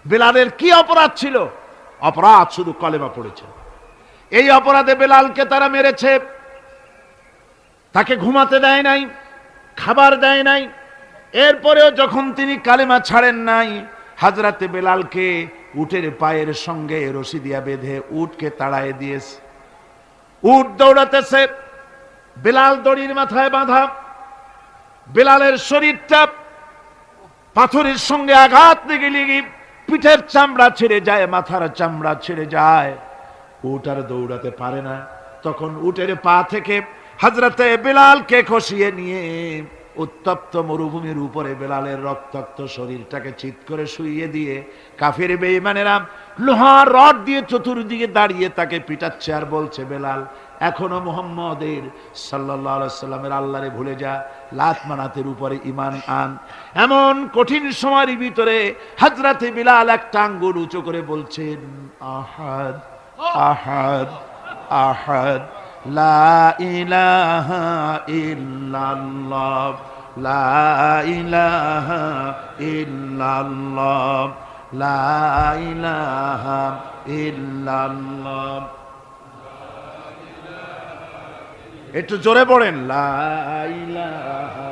বেলালের কি অপরাধ ছিল? অপরাধ শুধু কলেমা পড়েছে। এই অপরাধে বেলালকে তারা মেরেছে, তাকে ঘুমাতে দেয় নাই, খাবার দেয় নাই। এরপরেও যখন তিনি কালেমা ছাড়েন নাই, হযরতে বেলালকে উটের পায়ের সঙ্গে রশি দিয়া বেঁধে উটকে তাড়ায় দিয়েছে। উট দৌড়াতেছে, বেলাল দড়ির মাথায় বাঁধা। বেলালের শরীরটা পাথরের সঙ্গে আঘাত লেগে লেগে পিঠের চামড়া ছিঁড়ে যায়, মাথার চামড়া ছিঁড়ে যায়। উট আর দৌড়াতে পারে না। তখন উটের পা থেকে হযরতে বেলালকে খসিয়ে নিয়ে উত্তপ্ত মরুভূমির উপরে বেলালের রক্তাক্ত শরীরটাকে চিৎ করে শুইয়ে দিয়ে কাফির বেঈমানেরা লোহার রড দিয়ে চতুর্দিকে দাঁড়িয়ে তাকে পিটাচ্ছে আর বলছে, বেলাল এখনো মুহাম্মদের সাল্লাল্লাহু আলাইহি সাল্লামের আল্লাহরে ভুলে যা, লাত মানাতের উপরে ঈমান আন। এমন কঠিন সময়ের ভিতরে হযরতে বেলাল একটা আঙ্গুল উঁচু করে বলছেন, আহাদ আহাদ আহাদ লা ইলাহা ইল্লাল্লাহ লা ইলাহা ইল্লাল্লাহ লা ইলাহা ইল্লাল্লাহ। একটু জোরে পড়েন, লা ইলাহা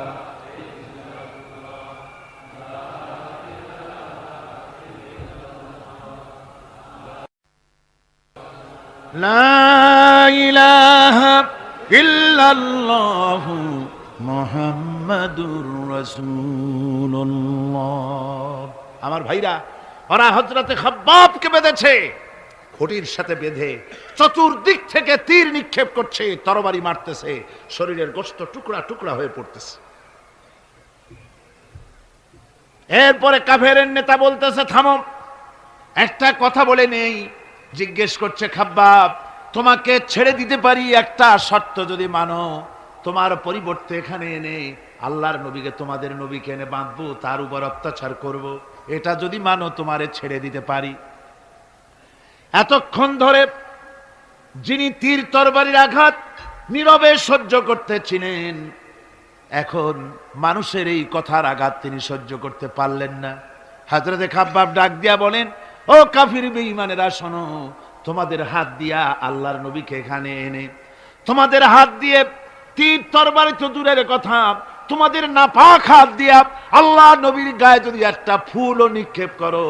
লা ইলাহা ইল্লাল্লাহু মুহাম্মাদুর রাসূলুল্লাহ। আমার ভাইরা, ওরা হযরতে খাব্বাবকে বেঁধেছে, খুঁটির সাথে বেঁধে চতুর্দিক থেকে তীর নিক্ষেপ করছে, তরবারি মারতেছে, শরীরের গোশত টুকরা টুকরা হয়ে পড়তেছে। এরপরে কাফেরের নেতা বলতেছে, থামো, একটা কথা বলে নেই। জিজ্ঞেস করছে, খাব্বাব তোমাকে ছেড়ে দিতে পারি, একটা শর্ত যদি মানো, তোমার পরিবর্তে এখানে এনে আল্লাহর নবীকে, তোমাদের নবীকে এনে বাঁধবো, তার উপর অত্যাচার করব, এটা যদি মানো তোমারে ছেড়ে দিতে পারি। এতক্ষণ ধরে যিনি তীর তরবারির আঘাত নীরবে সহ্য করতেছিলেন, এখন মানুষের এই কথার আঘাত তিনি সহ্য করতে পারলেন না। হযরতে খাব্বাব ডাক দিয়া বলেন, ও কাফির বেঈমানেরা শোনো, তোমাদের হাত দিয়া আল্লাহর নবীকে এখানে এনে, তোমাদের হাত দিয়ে তীর তরবারি তো দূরের কথা, তোমাদের নাপাক হাত দিয়া আল্লাহ নবীর গায়ে যদি একটা ফুলও নিক্ষেপ করো,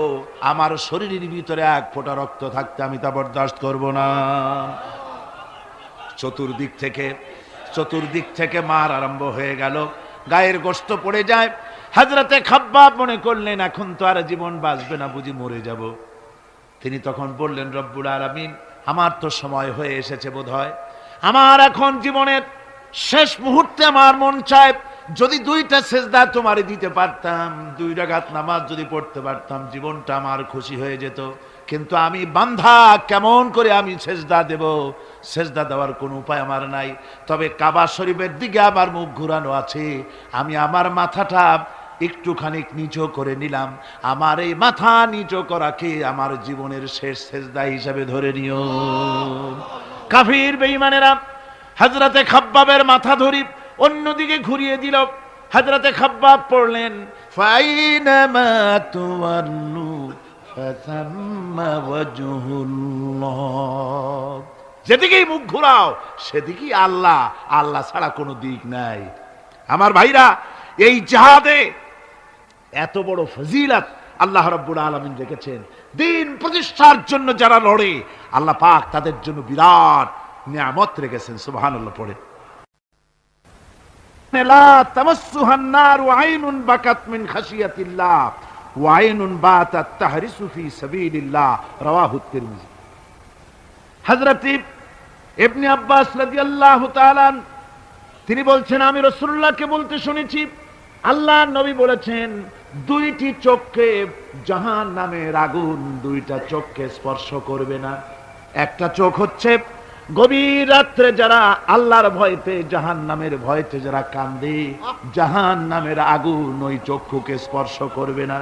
আমার শরীরের ভিতরে এক ফোঁটা রক্ত থাকতে আমি তা বরদাস্ত করব না। চতুর্দিক থেকে মার আরম্ভ হয়ে গেল, গায়ের গোশত পড়ে যায়। হযরতে খাব্বাব মনে করলেন এখন তো আর জীবন বাঁচবে না, বুঝি মরে যাব। তিনি তখন বললেন, রব্বুল আলামিন, আমার তো সময় হয়ে এসেছে বোধহয়, আমার এখন জীবনের শেষ মুহূর্তে আমার মন চায় যদি দুইটা সেজদা তোমারে দিতে পারতাম, 2 রাকাত নামাজ যদি পড়তে পারতাম, জীবনটা আমার খুশি হয়ে যেত। কিন্তু আমি বান্ধা, কেমন করে আমি সেজদা দেব? সেজদা দেওয়ার কোনো উপায় আমার নাই। তবে কাবা শরীফের দিকে আমার মুখ ঘুরানো আছে, আমি আমার মাথাটা একটুখানি নিচু করে নিলাম। আমার এই মাথা নিচু করাকে আমার জীবনের শেষ সেজদা হিসাবে ধরে নিও। কাফির বেঈমানেরা হযরতে খাব্বাবের মাথা ধরি অন্যদিকে ঘুরিয়ে দিল। হযরতে খাব্বাব পড়লেন, ফাইনামা তুওয়াল্লু ফাসাম্মা ওয়াজহুল্লাহ। যেদিকেই মুখ ঘুরাও সেদিকেই আল্লাহ, আল্লাহ ছাড়া কোনো দিক নাই। আমার ভাইরা, এই জিহাদে এত বড় ফজিলত আল্লাহ রাব্বুল আলামিন রেখেছেন। দিন প্রতিষ্ঠার জন্য যারা লড়ে, আল্লাহ পাক তাদের জন্য বিরাট নিয়ামত রেখেছেন। সুবহানাল্লাহ পড়ে, লা তামাসসুহান নারু আইনুন বাকাত মিন খাশিয়াতিল্লাহ ওয়া আইনুন বাতাত তাহরিসু ফি সাবিলিল্লাহ, রাওয়াহু তিরমিজি। হযরত ইবনে আব্বাস রাদিয়াল্লাহু তাআলা তিনি বলছেন, আমি রাসূলুল্লাহকে বলতে শুনেছি, আল্লাহর নবী বলেছেন, 2টি চোখকে জাহান্নামের আগুন 2টা চোখকে স্পর্শ করবে না। একটা চোখ হচ্ছে গভীর রাত্রে যারা আল্লাহর ভয়তে, জাহান্নামের ভয়তে যারা কান্দে, জাহান্নামের আগুন ওই চক্ষুকে স্পর্শ করবে না।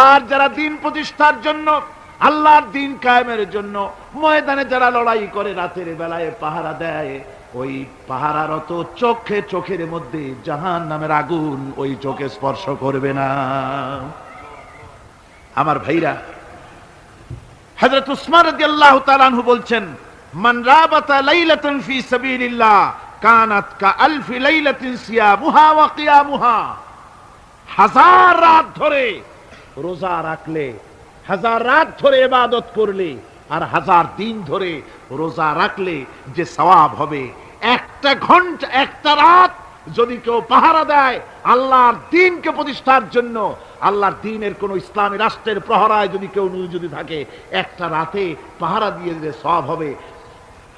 আর যারা দিন প্রতিষ্ঠার জন্য, আল্লাহর দিন কায়েমের জন্য ময়দানে যারা লড়াই করে, রাতের বেলায় পাহারা দেয়, ওই পাহারারত চোখের মধ্যে জাহান্নামের আগুন ওই চোখে স্পর্শ করবে না। আমার ভাইরা, হযরত উসমান রাদিয়াল্লাহু তাআলা আনহু বলছেন, মান রাবাতা লাইলাতান ফি সাবিলিল্লাহ কানাত কা আলফি লাইলাতিন সিয়ামুহা ওয়া কিয়ামুহা। হাজার রাত ধরে রোজা রাখলে, হাজার রাত ধরে ইবাদত করলে, আর হাজার দিন ধরে রোজা রাখলে যে সওয়াব হবে, একটা ঘন্টা একটা রাত যদি কেউ পাহারা দেয় আল্লাহর দ্বীনকে প্রতিষ্ঠার জন্য, আল্লাহর দ্বীনের কোন ইসলামী রাষ্ট্রের প্রহরায় যদি কেউ যদি থাকে, একটা রাতে পাহারা দিয়ে যে সওয়াব হবে,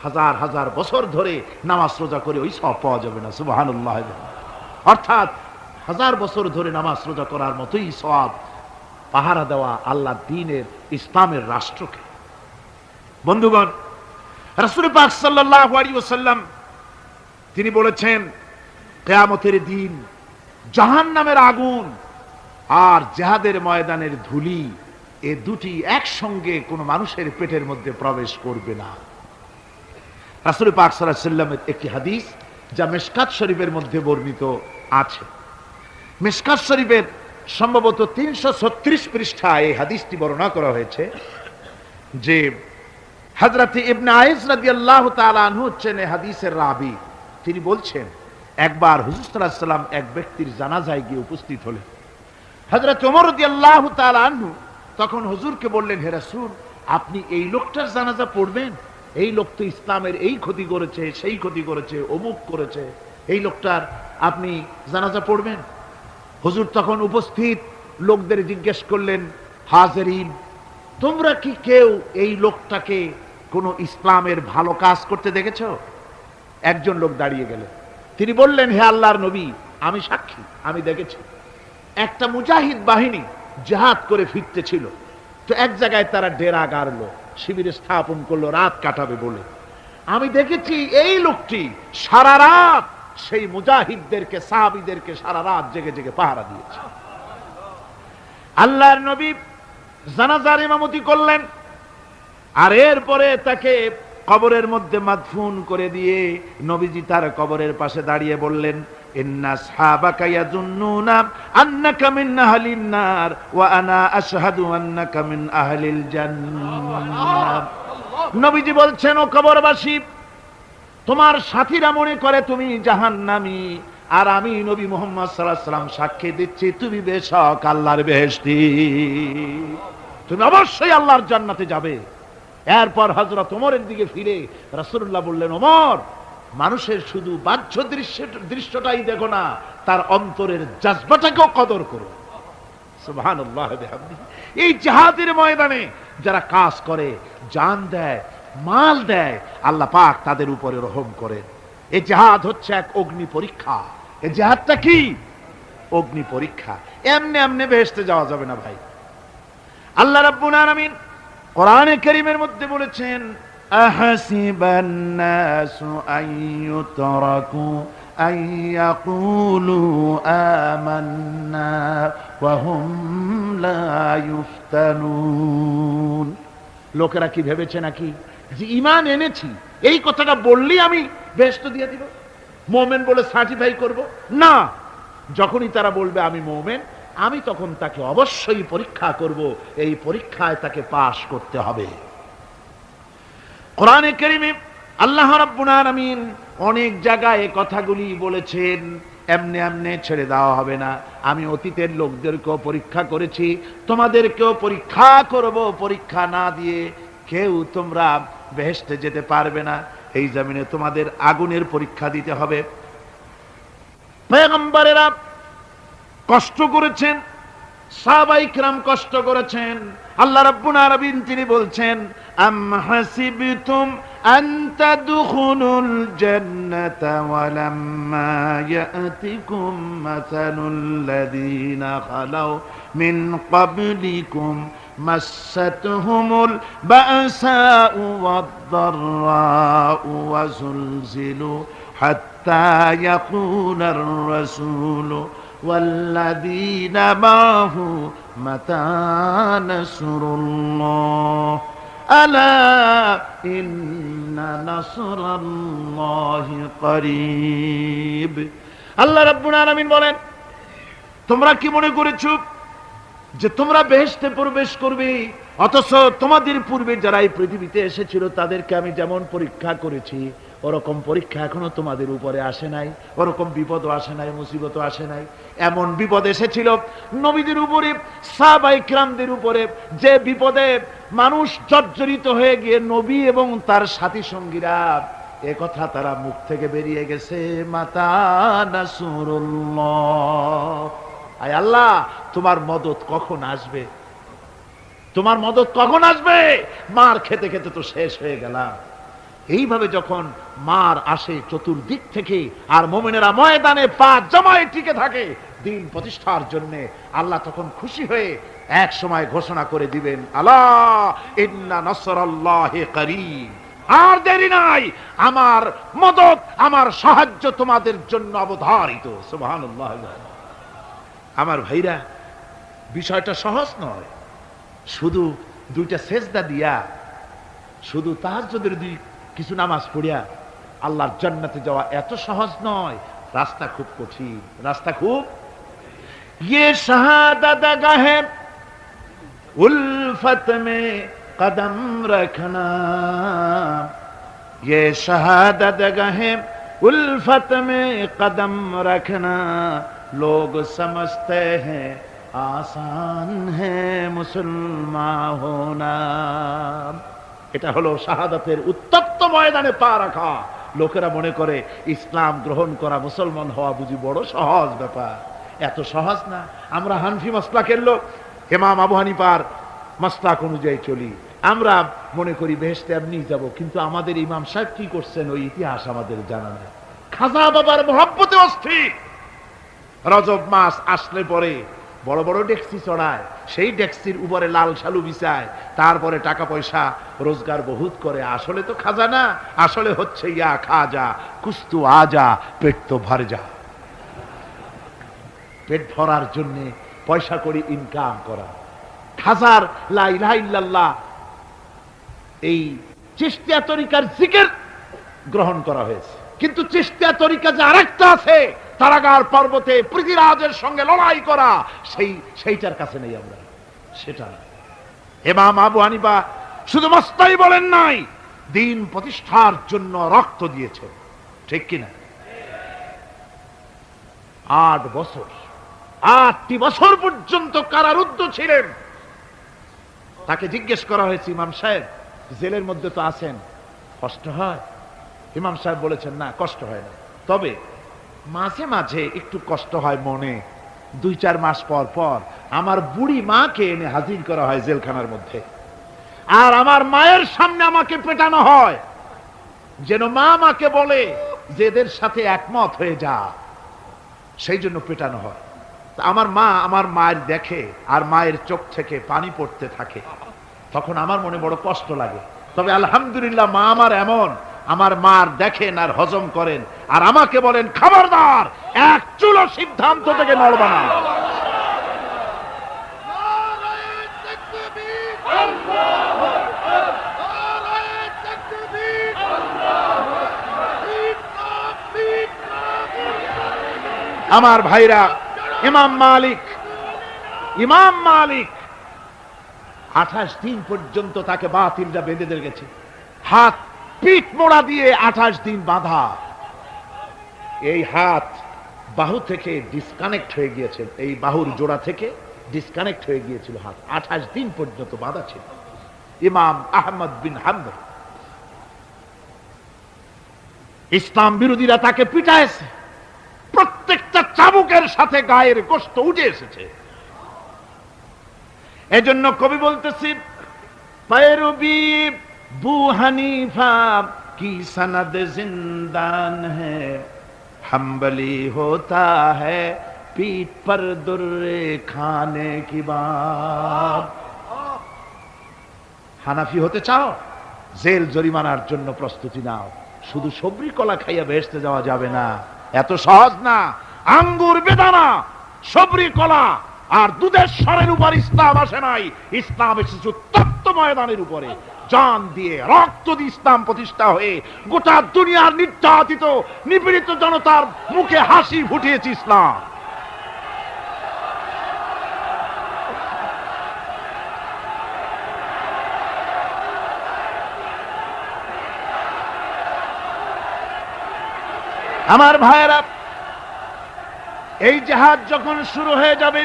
হাজার হাজার বছর ধরে নামাজ রোজা করে ওই সওয়াব পাওয়া যাবে না। সুবহানাল্লাহ। অর্থাৎ হাজার বছর ধরে নামাজ রোজা করার মতোই সওয়াব পাহারা দেওয়া আল্লাহর দ্বীনের ইসলামের রাষ্ট্রকে। বন্ধুগণ, রাসূল পাক সাল্লাল্লাহু আলাইহি ওয়াসাল্লাম তিনি বলেছেন, কিয়ামতের দিন জাহান্নামের আগুন আর জিহাদের ময়দানের ধুলি, এ দুটি একসঙ্গে কোনো মানুষের পেটের মধ্যে প্রবেশ করবে না। রাসূল পাক সাল্লাল্লাহু আলাইহি ওয়াসাল্লামের একটি হাদিস যা মিশকাত শরীফের মধ্যে বর্ণিত আছে। মিশকাত শরীফের সম্ভবত 336 পৃষ্ঠায় এই হাদিসটি বর্ণনা করা হয়েছে যে হযরত ইবনে আইস রাদিয়াল্লাহু তাআলা আনহু হচ্ছেন এই হাদিসের রাবী। তিনি বলছেন, একবার হুজুর সাল্লাল্লাহু আলাইহি ওয়াসাল্লাম এক ব্যক্তির জানাজায় গিয়ে উপস্থিত হলেন। হযরত ওমর রাদিয়াল্লাহু তাআলা আনহু তখন হুজুরকে বললেন, হে রাসূল, আপনি এই লোকটার জানাজা পড়বেন? এই লোক তো ইসলামের এই ক্ষতি করেছে, সেই ক্ষতি করেছে, অমুক করেছে, এই লোকটার আপনি জানাজা পড়বেন? হুজুর তখন উপস্থিত লোকদের জিজ্ঞেস করলেন, হাজিরিন, তোমরা কি কেউ এই লোকটাকে কোন ইসলামের ভালো কাজ করতে দেখেছো? একজন লোক দাঁড়িয়ে গেলেন, তিনি বললেন, হে আল্লাহর নবী, আমি সাক্ষী, আমি দেখেছি। একটা মুজাহিদ বাহিনী জিহাদ করে ফিরতে ছিল, তো এক জায়গায় তারা ডেরা গাড়লো, শিবির স্থাপন করলো রাত কাটাবে বলে। আমি দেখেছি এই লোকটি সারা রাত সেই মুজাহিদদেরকে, সাহাবীদেরকে সারা রাত জেগে জেগে পাহারা দিয়েছে। আল্লাহর নবী জানাজার ইমামতি করলেন, আর এরপরে তাকে কবরের মধ্যে মাদফুন করে দিয়ে নবীজি তার কবরের পাশে দাঁড়িয়ে বললেন, ইন্না সাহাবাকা ইয়াজুন্নুনা আন্নাকা মিন আহলিন নার ওয়া আনা আশহাদু আন্নাকা মিন আহলিল জান্নাহ। নবীজি বলছেন, ও কবরবাসী, তোমার সাথীরা মনে করে তুমি জাহান্নামী, আর আমি নবী মুহাম্মদ সাল্লাল্লাহু আলাইহি ওয়াসাল্লাম সাক্ষী দিচ্ছি তুমি বেশক আল্লাহর বেহেশতি, তুমি অবশ্যই আল্লাহর জান্নাতে যাবে। এরপর হযরত ওমরের দিকে ফিরে রাসূলুল্লাহ বললেন, ওমর, মানুষের শুধু বাহ্য দৃশ্যটাই দেখো না, তার অন্তরের জজবাটাকেও কদর করো। সুবহানাল্লাহ বিহামদিহি। এই জিহাদের ময়দানে যারা কাজ করে, জান দেয়, মাল দেয়, আল্লাহ পাক তাদের উপরে রহম করেন। এই জিহাদ হচ্ছে এক অগ্নি পরীক্ষা। এই জিহাদটা কি? অগ্নি পরীক্ষা। এমনি এমনি বেহেশতে যাওয়া যাবে না ভাই। আল্লাহ রাব্বুল আলামিন কোরআনে কারীমের মধ্যে বলেছেন, আহাসিবান নাসু আইয়ুতরাকু আইয়াকুলু আমান্না ওয়া হুম লা ইফতানুন। লোকেরা কি ভেবেছে নাকি যে ঈমান এনেছি এই কথাটা বললেই আমি বেহেশত দিয়ে দিব, মুমিন বলে সার্টিফাই করব? না, যখনই তারা বলবে আমি মুমিন, আমি তখন তাকে অবশ্যই পরীক্ষা করব, এই পরীক্ষায় তাকে পাশ করতে হবে। কোরআনে কারীমে আল্লাহ রাব্বুল আলামিন অনেক জায়গায় এই কথাগুলি বলেছেন, এমনি এমনি ছেড়ে দেওয়া হবে না। আমি অতীতের লোকদেরকেও পরীক্ষা করেছি, তোমাদেরকেও পরীক্ষা করব। পরীক্ষা না দিয়ে কেউ তোমরা বেহেশতে যেতে পারবে না। এই জমিনে তোমাদের আগুনের পরীক্ষা দিতে হবে। পয়গম্বরেরা কষ্ট করেছেন, সাহাবায়ে কিরাম কষ্ট করেছেন। আল্লাহ রাব্বুল আলামিন তিনি বলছেন, আম হাসিবতুম আন তাদখুলুল জান্নাতা ওয়া লাম্মা ইয়াতিকুম মাসালুল লাযীনা খালাউ মিন ক্বাবলিকুম মাসাতহুমুল বাসাউ ওয়াদ-দাররাউ ওয়া যুলজিলু হাত্তা ইয়াকুলার রাসূলু والذين معه متى نصر الله ألا إن نصر الله قريب। আল্লাহ রাব্বুল আলামিন বলেন, তোমরা কি মনে করেছো যে তোমরা বেহেশতে প্রবেশ করবে, অথচ তোমাদের পূর্বে যারা এই পৃথিবীতে এসেছিল তাদেরকে আমি যেমন পরীক্ষা করেছি ওরকম পরীক্ষা এখনো তোমাদের উপরে আসে নাই, ওরকম বিপদও আসে নাই, মুসিবতও আসে নাই। এমন বিপদ এসেছিল নবীদের উপরে, সাহাবায়ে কিরামদের উপরে, যে বিপদে মানুষ জর্জরিত হয়ে গিয়ে নবী এবং তার সাথী সঙ্গীরা এ কথা তারা মুখ থেকে বেরিয়ে গেছে, মাতা নাসরুল্লাহ, আয় আল্লাহ তোমার মদত কখন আসবে, তোমার মদত কখন আসবে, মার খেতে খেতে তো শেষ হয়ে গেলাম। এইভাবে যখন মার আসে চতুর্দিক থেকে আর মুমিনেরা ময়দানে পা জমায়ে টিকে থাকে দিন প্রতিষ্ঠার জন্য, আল্লাহ তখন খুশি হয়ে এক সময় ঘোষণা করে দিবেন, আলা ইন্না নাসরাল্লাহি করিব, আর দেরি নাই, আমার মদত আমার সাহায্য তোমাদের জন্য অবধারিত। সুবহানাল্লাহ। আমার ভাইরা, বিষয়টা সহজ নয়। শুধু দুইটা সেজদা দিয়া, শুধু তাহাজ্জুদের কিছু নামাজ পড়িয়া আল্লাহর জান্নাতে যাওয়া এত সহজ নয়, রাস্তা খুব কঠিন, রাস্তা খুব। ये शहादत गाहे उल्फत में कदम रखना, ये शहादत गाहे उल्फत में कदम रखना, लोग समझते हैं आसान है मुसलमान होना। এটা হলো শাহাদাতের উত্তপ্ত ময়দানে পা রাখা। লোকেরা মনে করে ইসলাম গ্রহণ করা, মুসলমান হওয়া বুঝি বড় সহজ ব্যাপার। এত সহজ না। আমরা হানফি মাসলাকের লোক, ইমাম আবু হানিফার মাসলাক অনুযায়ী চলি। আমরা মনে করি বেহেশতে এমনি যাব, কিন্তু আমাদের ইমাম সাহেব কি করছেন ওই ইতিহাস আমাদের জানা নেই। খাজা বাবার মহব্বতে অস্থির। রজব মাস আসলে পরে বড় বড় ডেক্সি চড়ায়, সেই ডেক্সির উপরে লাল শালু বিছায়, তারপরে টাকা পয়সা রোজগার বহুত করে। আসলে তো খাজা না, আসলে হচ্ছে ইয়া খাজা কুস্তু আজা, পেট তো ভর যা। পেট ভরার জন্য পয়সা করে ইনকাম করা। খাজার লা ইলাহা ইল্লাল্লাহ, এই চিশতিয়া তরিকার জিকির গ্রহণ করা হয়েছে, কিন্তু চিশতিয়া তরিকা যে আরেকটা আছে, তারাগার পর্বতে পৃথিবীরাজের সঙ্গে লড়াই করা, সেইটার কাছে নেই আমরা, সেটা। ইমাম আবু হানিফা শুধু মস্তাই বলেন নাই, দিন প্রতিষ্ঠার জন্য রক্ত দিয়েছেন, ঠিক কিনা? 8 বছর, 8টি বছর পর্যন্ত কারারুদ্ধ ছিলেন। তাকে জিজ্ঞেস করা হয়েছে, ইমাম সাহেব জেলের মধ্যে তো আছেন, কষ্ট হয়? ইমাম সাহেব বলেছেন, না কষ্ট হয় না, তবে মাঝে মাঝে একটু কষ্ট হয় মনে। 2-4 মাস পর পর আমার বুড়ি মাকে এনে হাজির করা হয় জেলখানার মধ্যে, আর আমার মায়ের সামনে আমাকে পেটানো হয়, যেন মা মাকে বলে যে এদের সাথে একমত হয়ে যা, সেই জন্য পেটানো হয়। আমার মা আমার মায়ের দেখে আর মায়ের চোখ থেকে পানি পড়তে থাকে, তখন আমার মনে বড় কষ্ট লাগে। তবে আলহামদুলিল্লাহ মা আমার এমন, আমার মার দেখেন আর হজম করেন, আর আমাকে বলেন খবরদার এক চুলো সিদ্ধান্ত থেকে নড়বা না। আমার ভাইরা, ইমাম মালিক 28 দিন পর্যন্ত তাকে বাতিলরা বেঁধে দিয়ে গেছে, হাত পিঠ মোড়া দিয়ে 28 দিন বাঁধা। এই হাত বাহু থেকে ডিসকানেক্ট হয়ে গিয়েছে, এই বাহুর জোড়া থেকে ডিসকানেক্ট হয়ে গিয়েছিল হাত, 28 দিন পর্যন্ত বাঁধা ছিল। ইমাম আহমদ বিন হাম্বল, ইসলাম বিরোধীরা তাকে পিটাইছে, প্রত্যেকটা চাবুকের সাথে গায়ের গোশত উঠে এসেছে। এজন্য কবি বলতেছি, पैरवी बू हनीफा की सनद जिंदान है, हम्बली होता है पीठ पर दुर्रे खाने की बात। হানাফি হতে চাও, জেল জরিমানার জন্য প্রস্তুতি নাও। শুধু সবরি কলা খাইয়া বেহেশতে যাওয়া যাবে না, এত সহজ না। আঙ্গুর বেদানা, সবরি কলা আর দুধের স্বরের উপর ইসলাম আসে নাই, ইসলাম এসেছে তপ্ত ময়দানের উপরে। জান দিয়ে রক্ত দিয়ে ইসলাম প্রতিষ্ঠা হয়ে গোটা দুনিয়ার নির্যাতিত নিপীড়িত জনতার মুখে হাসি ফুটিয়েছে ইসলাম। আমার ভাইয়েরা, এই জিহাদ যখন শুরু হয়ে যাবে,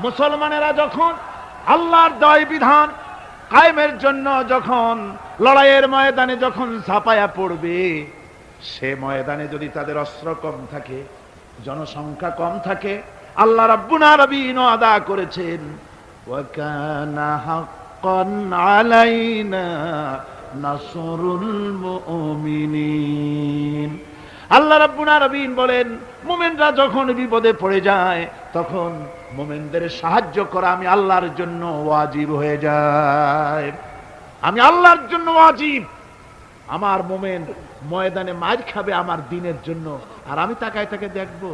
মুসলমানেরা যখন আল্লাহর দয় বিধান কায়েমের জন্য যখন লড়াইয়ের ময়দানে যখন ঝাঁপায়া পড়বে, সে ময়দানে যদি তাদের অস্ত্র কম থাকে, জনসংখ্যা কম থাকে, আল্লাহ রাব্বুল আলামিন ওয়াদা করেছেন, ওয়া কানা হাক্কান আলাইনা নাসরুল মুমিনিন। আল্লাহ রাব্বুল আলামিন বলেন, মুমিনরা যখন বিপদে পড়ে যায়, তখন মুমিনদের সাহায্য করা আমি আল্লাহর জন্য ওয়াজিব হয়ে যায়। আমি আল্লাহর জন্য ওয়াজিব। আমার মুমিন ময়দানে মার খাবে আমার দিনের জন্য, আর আমি তাকায় তাকে দেখবো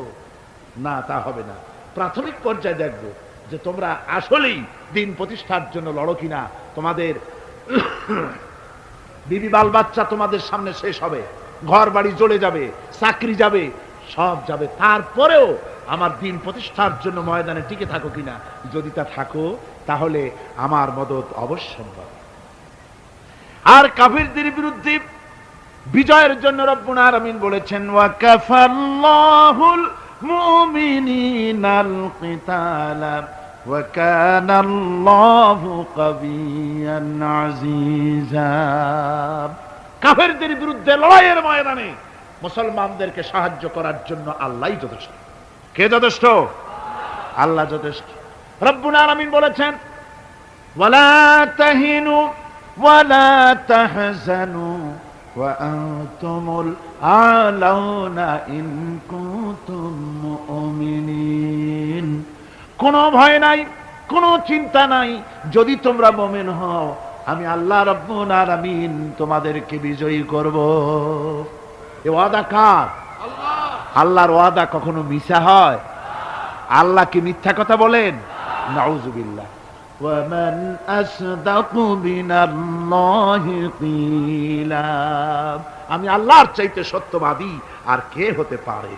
না, তা হবে না। প্রাথমিক পর্যায়ে দেখবো যে তোমরা আসলেই দিন প্রতিষ্ঠার জন্য লড়ো কিনা। তোমাদের বিবি বাল বাচ্চা তোমাদের সামনে শেষ হবে, ঘর বাড়ি জ্বলে যাবে, চাকরি যাবে, সব যাবে, তারপরেও আমার দিন প্রতিষ্ঠার জন্য ময়দানে টিকে থাকো কিনা। যদি তা থাকো, তাহলে আমার মদত অবশ্যম্ভব। আর কাফিরদের বিরুদ্ধে বিজয়ের জন্য রব্বুল আলামিন বলেছেন, ওয়া কাফাল্লাহুল মুমিনিনাল কিতালা ওয়া কানাল্লাহু কাবিয়ান আজিজা। কাফেরদের বিরুদ্ধে লড়াইয়ের ময়দানে মুসলমানদেরকে সাহায্য করার জন্য আল্লাহই যথেষ্ট। কে যথেষ্ট? আল্লাহ যথেষ্ট। রব্বুল আলামিন বলেছেন, ওয়ালা তাহিনু ওয়ালা তাহজানু ওয়া আনতুমুল আলাউনা ইন কুনতুম মুমিনিন। কোনো ভয় নাই, কোনো চিন্তা নাই, যদি তোমরা মুমিন হও, আমি আল্লাহ রাব্বুল আলামিন তোমাদেরকে বিজয়ী করব। এ ওয়াদা কার? আল্লাহর ওয়াদা কখনো মিথ্যা হয়? আল্লাহ কি মিথ্যা কথা বলেন? নাউযুবিল্লাহ। ওয়া মান আসদাকু মিনাল্লাহি কিলা। আমি আল্লাহর চাইতে সত্যবাদী আর কে হতে পারে?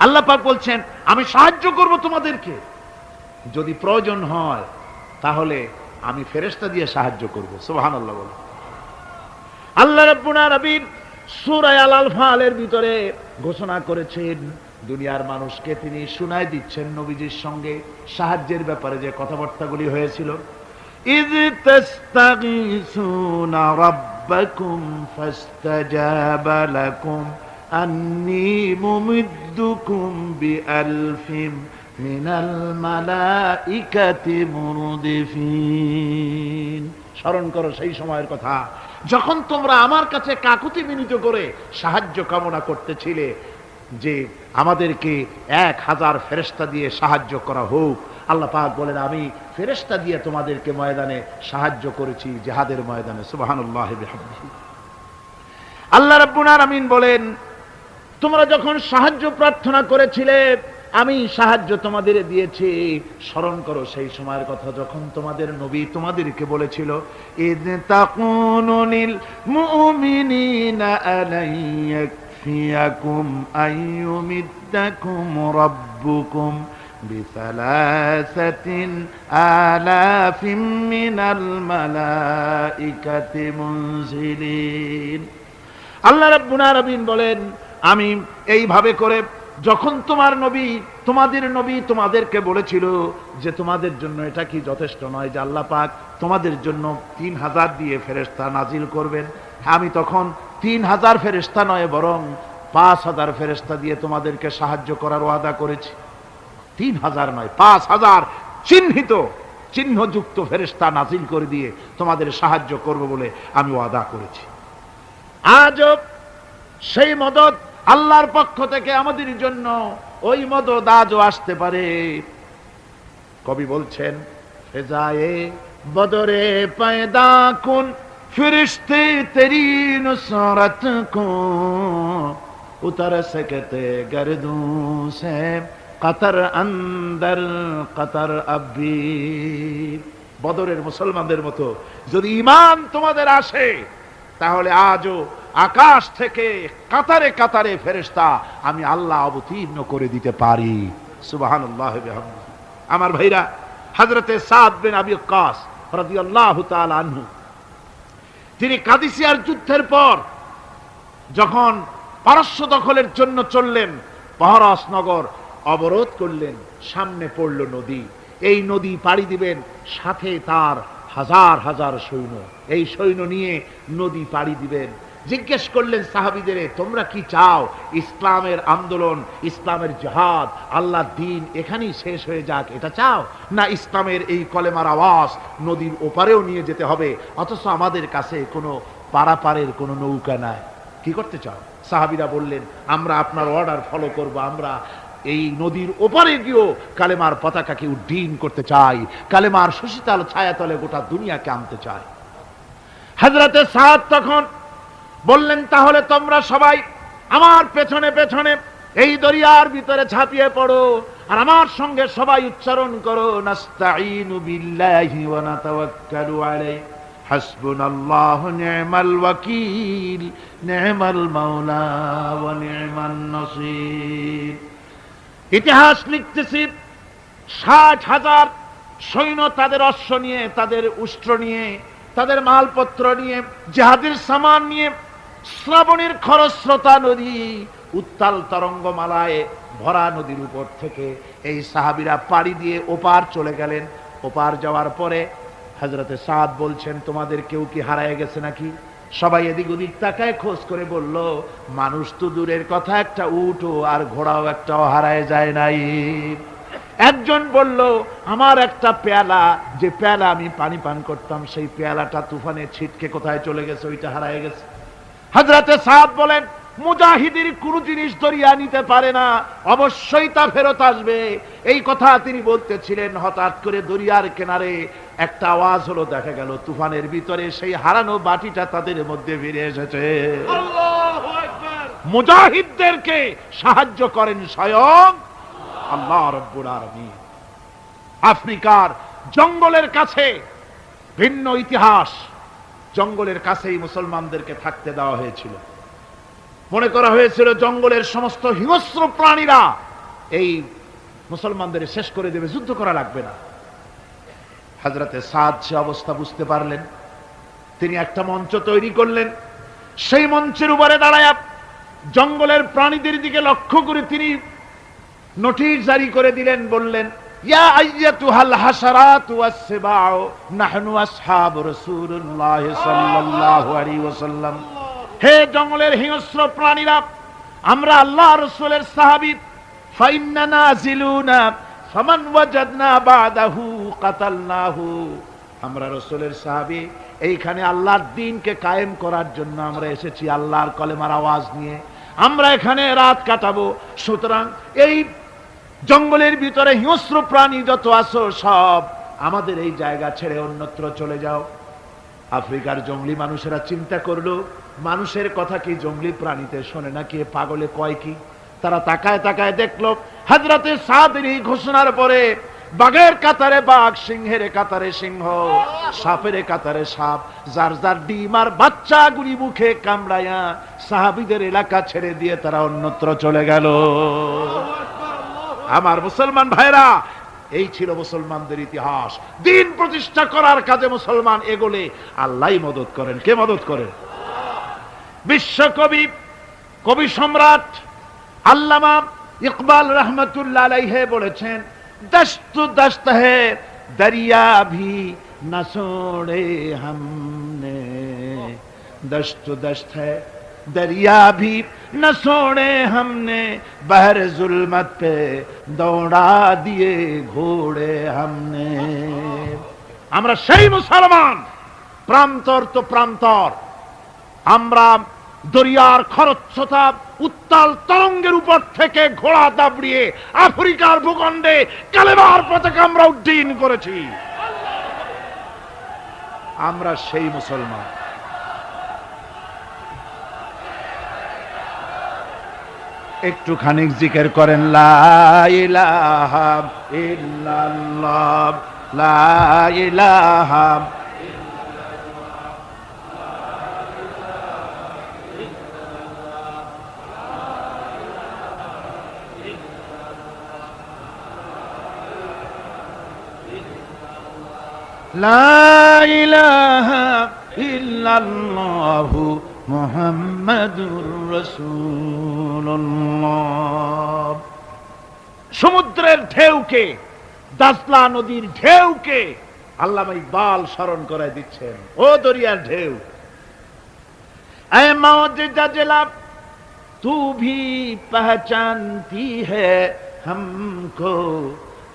আল্লাহ পাক বলছেন, আমি সাহায্য করব তোমাদেরকে, যদি প্রয়োজন হয় তাহলে আমি ফেরেশতা দিয়ে সাহায্য করব। সুবহানাল্লাহ বলে। আল্লাহ রাব্বুল আলামিন সূরা আল-আনফালের ভিতরে ঘোষণা করেছেন, দুনিয়ার মানুষকে তিনি শুনায় দিচ্ছেন নবীজির সঙ্গে সাহায্যের ব্যাপারে যে কথাবার্তাগুলি হয়েছিল। ইয তাস্তাগীসুনা রাব্বাকুম ফাস্তাজাবা লাকুম আন্নী মুমিদ্দুকুম বিআলফিম মিনাল মালাইকাতি মুরদিফিন। স্মরণ করো সেই সময়ের কথা, যখন তোমরা আমার কাছে কাকুতি মিনতি করে সাহায্য কামনা করতেছিলে যে আমাদেরকে 1000 ফেরেশতা দিয়ে সাহায্য করা হোক। আল্লাহ পাক বলেন, আমি ফেরেশতা দিয়ে তোমাদেরকে ময়দানে সাহায্য করেছি, জিহাদের ময়দানে। সুবহানাল্লাহি বিহামদিহি। আল্লাহ রাব্বুল আলামিন বলেন, তোমরা যখন সাহায্য প্রার্থনা করেছিলে, আমি সাহায্য তোমাদের দিয়েছি। স্মরণ করো সেই সময়ের কথা, যখন তোমাদের নবী তোমাদেরকে বলেছিল, ইয তাকুনু লিল মুমিনিনা আলাইয়াকফিয়াকুম আইয়ুমিদ্দাকুম রাব্বুকুম বিসালাসাতিন আলাফিম মিনাল মালাইকাতি মুনজিলিন। আল্লাহ রাব্বুল আলামিন বলেন, আমি এইভাবে করে যখন তোমাদের নবী তোমাদেরকে বলেছিল যে তোমাদের জন্য এটা কি যথেষ্ট নয় যে আল্লাহ পাক তোমাদের জন্য 3000 দিয়ে ফেরেশতা নাজিল করবেন, আমি তখন 3000 ফেরেশতা নয় বরং 5000 ফেরেশতা দিয়ে তোমাদেরকে সাহায্য করার ওয়াদা করেছি। 3000 নয়, 5000 চিহ্নযুক্ত ফেরেশতা নাজিল করে দিয়ে তোমাদের সাহায্য করব বলে আমি ওয়াদা করেছি। আজও সেই মদদ আল্লাহর পক্ষ থেকে আমাদের জন্য, ওই মদদ আজও আসতে পারে। কবি বলছেন, ফেজায়ে বদরে পয়দা কুন ফিরিস্তে তেরি নুসরত কো উতর সকতে গর্দু সে কতর অন্দর কতর আবি। বদরের মুসলমানদের মতো যদি ঈমান তোমাদের আসে, তাহলে আজও আকাশ থেকে কাতারে কাতারে ফেরেশতা আমি আল্লাহ অবতীর্ণ করে দিতে পারি। সুবহানাল্লাহ বিহামদিহি। আমার ভাইরা, হযরতে সাদ বিন আবি ওয়াক্কাস রাদিয়াল্লাহু তাআলা আনহু, তিনি কাদিসিয়ার যুদ্ধের পর যখন পারস্য দখলের জন্য চললেন, পারস নগর অবরোধ করলেন, সামনে পড়ল নদী, এই নদী পাড়ি দিবেন, সাথে তার হাজার হাজার সৈন্য, এই সৈন্য নিয়ে নদী পাড়ি দিবেন। জিজ্ঞেস করলেন সাহাবীদের, তোমরা কি চাও ইসলামের আন্দোলন, ইসলামের জিহাদ, আল্লাহর দ্বীন এখানেই শেষ হয়ে যাক, এটা চাও, না ইসলামের এই কলেমার আওয়াজ নদীর ওপারেও নিয়ে যেতে হবে, অথচ আমাদের কাছে কোনো পারাপারের কোনো নৌকা নাই, কি করতে চাও? সাহাবীরা বললেন, আমরা আপনার অর্ডার ফলো করব, আমরা এই নদীর ওপারে গিয়েও কালেমার পতাকাকে উড্ডীন করতে চাই, কালেমার শশীতল ছায়াতলে গোটা দুনিয়াকে আনতে চাই। হযরতে সাদ তখন বললেন, তাহলে তোমরা সবাই আমার পেছনে পেছনে এই দরিয়ার ভিতরে ঝাঁপিয়ে পড়ো, আর আমার সঙ্গে সবাই উচ্চারণ করো, নাস্তাঈনু বিল্লাহি ওয়া নাতাওয়াক্কালু আলাইহি হাসবুনাল্লাহু নি'মাল ওয়াকিল নি'মাল মাওলা ওয়া নি'মান নাসীর। ইতিহাস লিখতেছি, 60,000 সৈন্য তাদের অশ্ব নিয়ে, তাদের উষ্ট্র নিয়ে, তাদের মালপত্র নিয়ে, জিহাদের সামান নিয়ে শ্রাবণের খরস্রোতা নদী, উত্তাল তরঙ্গমালায় ভরা নদীর উপর থেকে এই সাহাবীরা পাড়ি দিয়ে ওপার চলে গেলেন। ওপার যাওয়ার পরে হযরতে সাদ বলছেন, তোমাদের কেউ কি হারায় গেছে নাকি? সবাই এদিক ওদিক তাকায়, খোঁজ করে বলল, মানুষ তো দূরের কথা, একটা উট আর ঘোড়াও একটাও হারায় যায় নাই। একজন বলল, আমার একটা পেয়ালা, যে পেয়ালা আমি পানি পান করতাম, সেই পেয়ালাটা তুফানে ছিটকে কোথায় চলে গেছে, ওইটা হারায় গেছে। হযরতে সাদ বলেন, মুজাহিদের কোন জিনিস দরিয়া নিতে পারে না, অবশ্যই তা ফেরত আসবে। এই কথা তিনি বলতেছিলেন, হঠাৎ করে দরিয়ার কিনারে একটা আওয়াজ হলো, দেখা গেল তুফানের ভিতরে সেই হারানো বাটিটা তাদের মধ্যে ফিরে এসেছে। আল্লাহু আকবার। মুজাহিদদেরকে সাহায্য করেন স্বয়ং আল্লাহ রাব্বুল আলামিন। আফ্রিকার জঙ্গলের কাছে ভিন্ন ইতিহাস, জঙ্গলের কাছেই মুসলমানদেরকে থাকতে দেওয়া হয়েছিল। মনে করা হয়েছিল জঙ্গলের সমস্ত হিংস্র প্রাণীরা এই মুসলমানদের শেষ করে দেবে, যুদ্ধ করা লাগবে না। হযরতে সাদ সে অবস্থা বুঝতে পারলেন, তিনি একটা মঞ্চ তৈরি করলেন। সেই মঞ্চের উপরে দাঁড়ায় জঙ্গলের প্রাণীদের দিকে লক্ষ্য করে তিনি নোটিশ জারি করে দিলেন, বললেন, ইয়া আইয়াতুহাল হাশারাতু ওয়াস-সিবাউ নাহনু আসহাবু রাসূলুল্লাহ সাল্লাল্লাহু আলাইহি ওয়াসাল্লাম। হে জঙ্গলের হিংস্র প্রাণীরা, আমরা আল্লাহ রাসূলের সাহাবী, ফাইন্না নাজিলুনা ফামান ওয়াজাদনা বাদাহু কাতালনাহু। আমরা রাসূলের সাহাবী, এইখানে আল্লাহর দ্বীনকে কায়েম করার জন্য আমরা এসেছি, আল্লাহর কলেমার আওয়াজ নিয়ে আমরা এখানে রাত কাটাবো। সুতরাং এই জঙ্গলের ভিতরে হিংস্র প্রাণী যত আছো, সব আমাদের এই জায়গা ছেড়ে অন্যত্র চলে যাও। আফ্রিকার জঙ্গলি মানুষেরা চিন্তা করলো, মানুষের কথা কি জঙ্গলি প্রাণীতে শোনে নাকি, পাগলে কয় কি? তারা তাকায় তাকায় দেখলো, হযরতে সাদের এই ঘোষণার পরে বাঘের কাতারে বাঘ, সিংহের কাতারে সিংহ, সাপের কাতারে সাপ, যার যার ডিম আর বাচ্চাগুলি মুখে কামড়ায়া সাহাবীদের এলাকা ছেড়ে দিয়ে তারা অন্যত্র চলে গেল। আমার মুসলমান ভাইরা, এই ছিল মুসলমানদের ইতিহাস। দ্বীন প্রতিষ্ঠা করার কাজে মুসলমান এগোলে আল্লাহই মদত করেন। কে মদত করেন? বিশ্বকবি, কবি সম্রাট আল্লামা ইকবাল রহমতুল্লাহ আলাইহি বলেছেন, দস্ত দস্ত है दरिया भी न छोड़े हमने, दस्त दस्त है दरिया भी न छोड़े हमने, बहर जुल्मत पे दौड़ा दिए घोड़े हमने। আমরা সেই মুসলমান, প্রান্তর তো প্রান্তর, আমরা দরিয়ার খরস্রোতা উত্তাল তরঙ্গের উপর থেকে ঘোড়া দাবড়িয়ে আফ্রিকার ভূখণ্ডে কালেমার পতাকা আমরা উড্ডীন করেছি। আমরা সেই মুসলমান। একটুখানি জিকির করেন, লা ইলাহা ইল্লাল্লাহ, লা ইলাহা লা ইলাহা ইল্লাল্লাহু মুহাম্মাদুর রাসূলুল্লাহ। সমুদ্রের ঢেউকে, দাজলা নদীর ঢেউকে আল্লামা ইকবাল স্মরণ করায় দিচ্ছেন। ও দরিয়ার ঢেউ, ऐ मौज जजला तू भी पहचानती है हमको,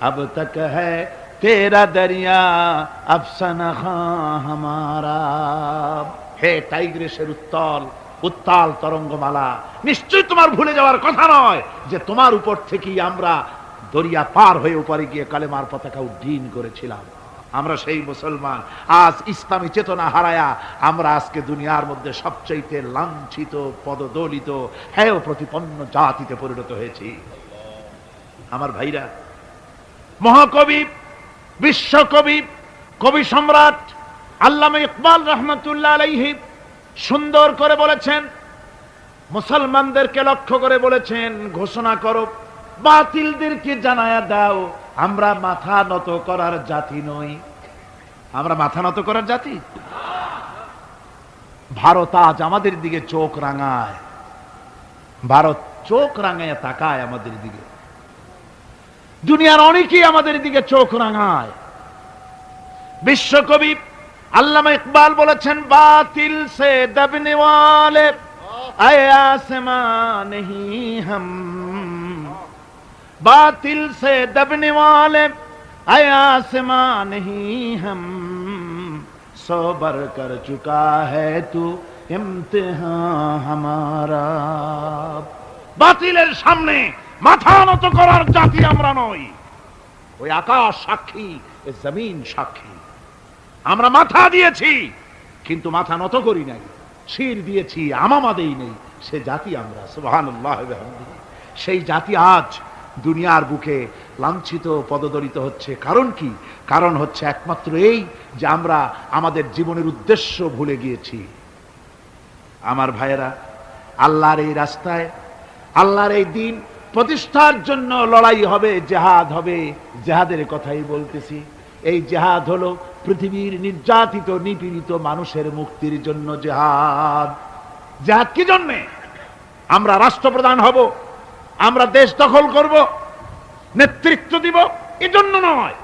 अब तक है तेरा दरिया अफसाना हमारा। হে টাইগ্রিসের উত্তাল তরঙ্গমালা, নিশ্চয়ই তোমার ভুলে যাওয়ার কথা নয় যে তোমার উপর থেকেই আমরা দরিয়া পার হয়ে উপরে গিয়ে কালেমার পতাকা উড্ডীন করেছিলাম। আমরা সেই মুসলমান, আজ ইসলামী চেতনা হারায়া আমরা আজকে দুনিয়ার মধ্যে সবচাইতে লাঞ্ছিত, পদদলিত, হেয় প্রতিপন্ন জাতিতে পরিণত হয়েছি। আমার ভাইরা, মহাকবি, বিশ্বকবি, কবি সম্রাট আল্লামা ইকবাল রহমতুল্লাহ আলাইহি সুন্দর করে বলেছেন, মুসলমানদেরকে লক্ষ্য করে বলেছেন, ঘোষণা করো, বাতিলদেরকে জানায়া দাও, আমরা মাথা নত করার জাতি নই। আমরা মাথা নত করার জাতি? ভারত আজ আমাদের দিকে চোখ রাঙায়, ভারত চোখ রাঙায় তাকায় আমাদের দিকে, দুনিয়ার অনেকেই আমাদের দিকে চোখ রাঙায়। বিশ্বকবি আল্লামা ইকবাল বলেছেন, বাতিল সে দবনে ওয়ালে আয়ে আসমান নেহি হাম, बातिल से दबने वाले आए आसमां नहीं हम, सौ बर कर चुका है तू इम्तिहान हमारा। বাতিলের সামনে মাথা নত করার জাতি আমরা নই। ওই আকাশ সাক্ষী, এ জমিন সাক্ষী, আমরা মাথা দিয়েছি কিন্তু মাথা নত করি নাই, শির দিয়েছি আমামা দেই নেই, সে জাতি আমরা। সুবহানাল্লাহ ওয়া বিহামদিহি। সেই জাতি আজ দুনিয়ার বুকে লাঞ্ছিত, পদদলিত হচ্ছে। কারণ কি? কারণ হচ্ছে একমাত্র এই যে আমরা আমাদের জীবনের উদ্দেশ্য ভুলে গিয়েছি। আমার ভাইয়েরা, আল্লাহর এই রাস্তায়, আল্লাহর এই দিন প্রতিষ্ঠার জন্য লড়াই হবে, জিহাদ হবে। জিহাদের কথাই বলতেছি। এই জিহাদ হলো পৃথিবীর নির্যাতিত, নিপীড়িত মানুষের মুক্তির জন্য জিহাদ। জিহাদ কি জন্যে? আমরা রাষ্ট্রপ্রধান হব, আমরা দেশ দখল করব, নেতৃত্ব দিব, এজন্য নয়।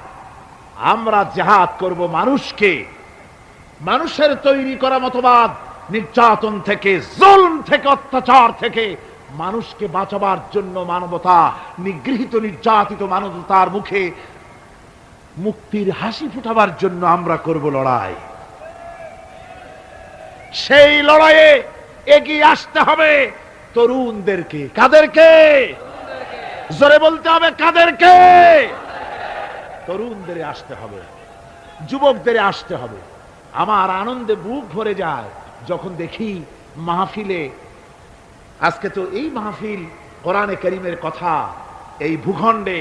আমরা জিহাদ করব মানুষকে, মানুষের তৈরি করা মতবাদ, নির্যাতন থেকে, জুলম থেকে, অত্যাচার থেকে মানুষকে বাঁচাবার জন্য, মানবতা, নিগৃহীত নির্যাতিত মানবতার মুখে মুক্তির হাসি ফুটাবার জন্য আমরা করব লড়াই। সেই লড়াইয়ে এগিয়ে আসতে হবে তরুণদেরকে। কাদেরকে? জোরে বলতে হবে, কাদেরকে? তরুণদের আসতে হবে, যুবকদের আসতে হবে। আমার আনন্দে বুক ভরে যায় যখন দেখি মাহফিলে, আজকে তো এই মাহফিল কোরআনে কারীমের কথা এই ভূখণ্ডে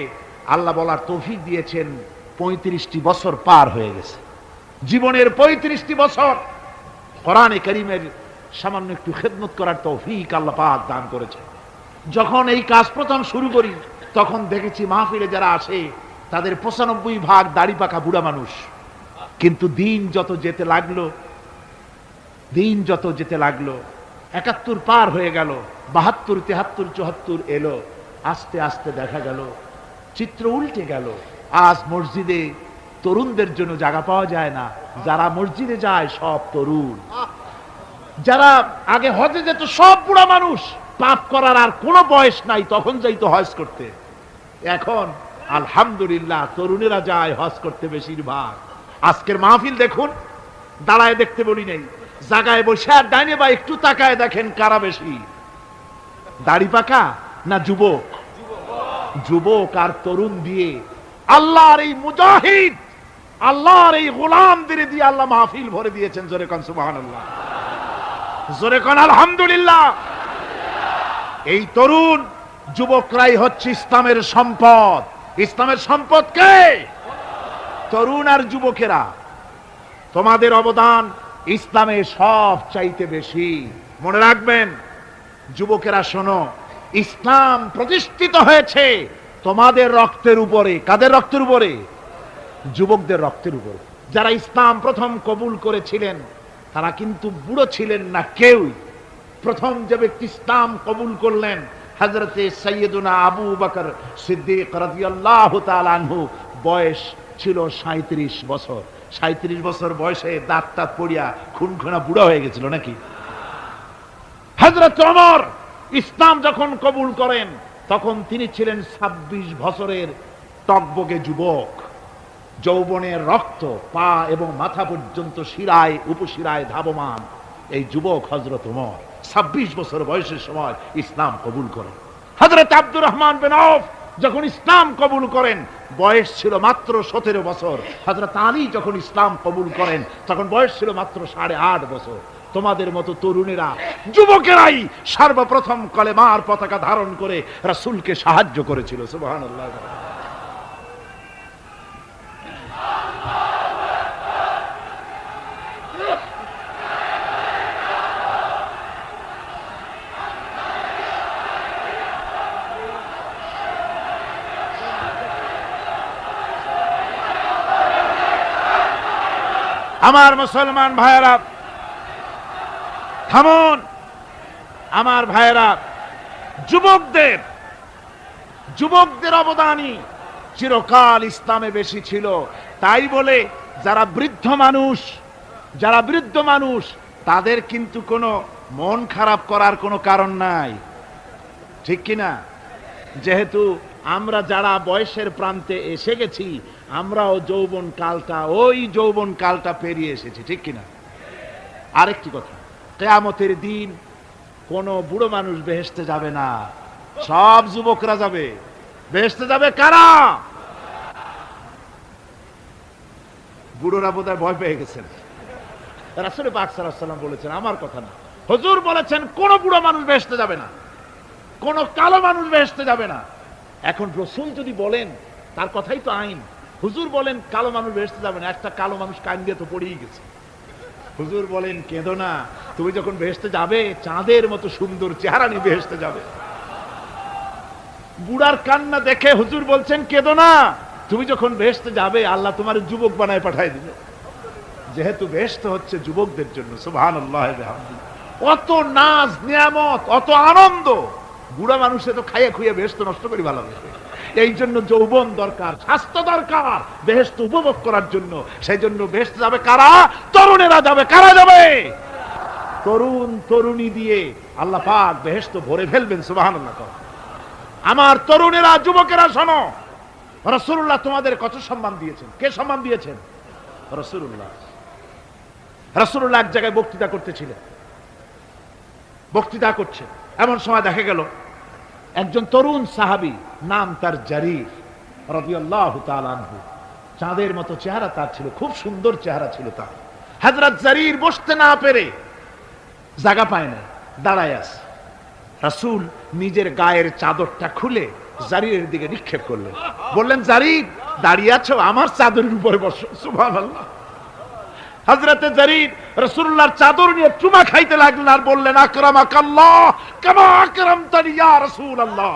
আল্লাহ বলার তৌফিক দিয়েছেন। 35টি বছর পার হয়ে গেছে, জীবনের 35টি বছর কোরআনে কারীমের সামান্য একটু খেদমত করার তৌফিক আল্লাহ পাক দান করেছে। যখন এই কাজ প্রথম শুরু করি তখন দেখেছি মাহফিলে যারা আসে তাদের 95% দাড়ি পাকা বুড়া মানুষ। কিন্তু দিন যত যেতে লাগলো, দিন যত যেতে লাগলো, 71 পার হয়ে গেল, 72, 73, 74 এলো, আস্তে আস্তে দেখা গেল চিত্র উল্টে গেল। আজ মসজিদে তরুণদের জন্য জায়গা পাওয়া যায় না। যারা মসজিদে যায় সব তরুণ, যারা আগে হজে যেত সব বুড়া মানুষ, পাপ করার আর কোনো বয়স নাই, তখন যাইতো হজ করতে। এখন আলহামদুলিল্লাহ তরুণেরা যায় হজ করতে বেশিরভাগ। আজকের মাহফিল দেখুন, দাঁড়ায় দেখতে বলি নাই, জায়গায় বসে আর ডাইনে বা একটু তাকায় দেখেন কারা বেশি, দাড়ি পাকা না যুবক? যুবক আর তরুণ দিয়ে আল্লাহর এই মুজাহিদ, আল্লাহর এই গোলামদের দিয়ে আল্লাহ মাহফিল ভরে দিয়েছেন। জোরে কোন সুবহানাল্লাহ, জোরে কোন আলহামদুলিল্লাহ। এই তরুণ যুবকরাই হচ্ছে ইসলামের সম্পদ। ইসলামের সম্পদ কে? তরুণ আর যুবকেরা। তোমাদের অবদান ইসলামে সব চাইতে বেশি। মনে রাখবেন যুবকেরা, শোনো, ইসলাম প্রতিষ্ঠিত হয়েছে তোমাদের রক্তের উপরে। কাদের রক্তের উপরে? যুবকদের রক্তের উপরে। যারা ইসলাম প্রথম কবুল করেছিলেন তারা কিন্তু বুড়ো ছিলেন না কেউই, প্রথম যে ব্যক্তি ইসলাম কবুল করলেন হযরতে সাইয়্যিদুনা আবু বকর সিদ্দিক রাদিয়াল্লাহু তাআলা আনহু। বয়স ছিল 37 বছর। 37 বছর বয়সে দাঁত টাত পড়িয়া খুনখুনা বুড়া হয়ে গেছিল নাকি? হযরত ওমর ইসলাম যখন কবুল করেন তখন তিনি ছিলেন 26 বছরের টকবগে যুবক। যৌবনের রক্ত পা এবং মাথা পর্যন্ত শিরায় উপশিরায় ধাবমান এই যুবক হযরত ওমর 26 বছর বয়সের সময় ইসলাম কবুল করেন। হযরত আব্দুর রহমান বিন আউফ যখন ইসলাম কবুল করেন বয়স ছিল মাত্র 17 বছর। হযরত আলী যখন ইসলাম কবুল করেন তখন বয়স ছিল মাত্র 8.5 বছর। তোমাদের মতো তরুণেরা যুবকেরাই সর্বপ্রথম কলেমার পতাকা ধারণ করে রাসূলকে সাহায্য করেছিল। সুবহানাল্লাহ। আমার মুসলমান ভাইয়েরা থামুন। আমার ভাইয়েরা, যুবকদের অবদানই চিরকাল ইসলামে বেশি ছিল। তাই বলে যারা বৃদ্ধ মানুষ তাদের কিন্তু কোনো মন খারাপ করার কোনো কারণ নাই, ঠিক কিনা? যেহেতু আমরা যারা বয়সের প্রান্তে এসে গেছি আমরাও যৌবন কালটা পেরিয়ে এসেছি, ঠিক কিনা? আরেকটি কথা, কিয়ামতের দিন কোন বুড়ো মানুষ বেহেশতে যাবে না, সব যুবকরা যাবে। বেহেশতে যাবে কারা? বুড়োরা বোধহয় ভয় পেয়ে গেছেন। রাসূল পাক সাল্লাল্লাহু আলাইহি ওয়াসাল্লাম বলেছেন, আমার কথা না, হুজুর বলেছেন কোন বুড়ো মানুষ বেহেশতে যাবে না, কোন কালো মানুষ বেহেশতে যাবে না। এখন রাসূল যদি বলেন তার কথাই তো আইন। হুজুর বলেন কালো মানুষ বেহেশতে যাবে না, একটা কালো মানুষ কান দিয়ে তো পড়েই গেছে। হুজুর বলেন কেঁদো না, তুমি যখন বেহেশতে যাবে চাঁদের মতো সুন্দর চেহারা নিয়ে বেহেশতে যাবে। বুড়ার কান্না দেখে হুজুর বলছেন কেঁদো না, তুমি যখন বেহেশতে যাবে আল্লাহ তোমার যুবক বানায় পাঠায় দিবে। যেহেতু বেহেশত হচ্ছে যুবকদের জন্য, সুবহানাল্লাহ। অত নাজ নিয়ামত, অত আনন্দ, বুড়া মানুষে তো খাইয়ে খুইয়ে বেহেশত নষ্ট করে ভালো লাগে। এই জন্য যৌবন দরকার, স্বাস্থ্য দরকার বেহেশত উপভোগ করার জন্য। সেই জন্য বেহেশত যাবে কারা? তরুণেরা যাবে। কারা যাবে? তরুণ তরুণী দিয়ে আল্লাহ পাক বেহেশত ভরে ফেলবেন। সুবহানাল্লাহ। আমার তরুণেরা, যুবকেরা শোনো, রাসূলুল্লাহ তোমাদের কত সম্মান দিয়েছেন। কে সম্মান দিয়েছেন? রাসূলুল্লাহ। রাসূলুল্লাহ এক জায়গায় বক্তৃতা করতেছিলেন, বক্তৃতা করছে, এমন সময় দেখা গেল একজন তরুণ সাহাবী, নাম তার জারির রাদিয়াল্লাহু তাআলা আনহু। চাঁদের মতো চেহারা তার ছিল, খুব সুন্দর চেহারা ছিল তার। হযরত জারির বসতে না পেরে জায়গা পায় না, দাঁড়ায় আছে। রাসূল নিজের গায়ের চাদরটা খুলে জারিরের দিকে নিক্ষেপ করলেন, বললেন জারির দাঁড়িয়ে আছো, আমার চাদরের উপরে বসো। সুবহানাল্লাহ। হযরতে জারির রাসূলুল্লাহর চাদর নিয়ে চুমা খাইতে লাগলেন আর বললেন আকরামাকাল্লাহ কামা আকরামতানি ইয়া রাসূলুল্লাহ।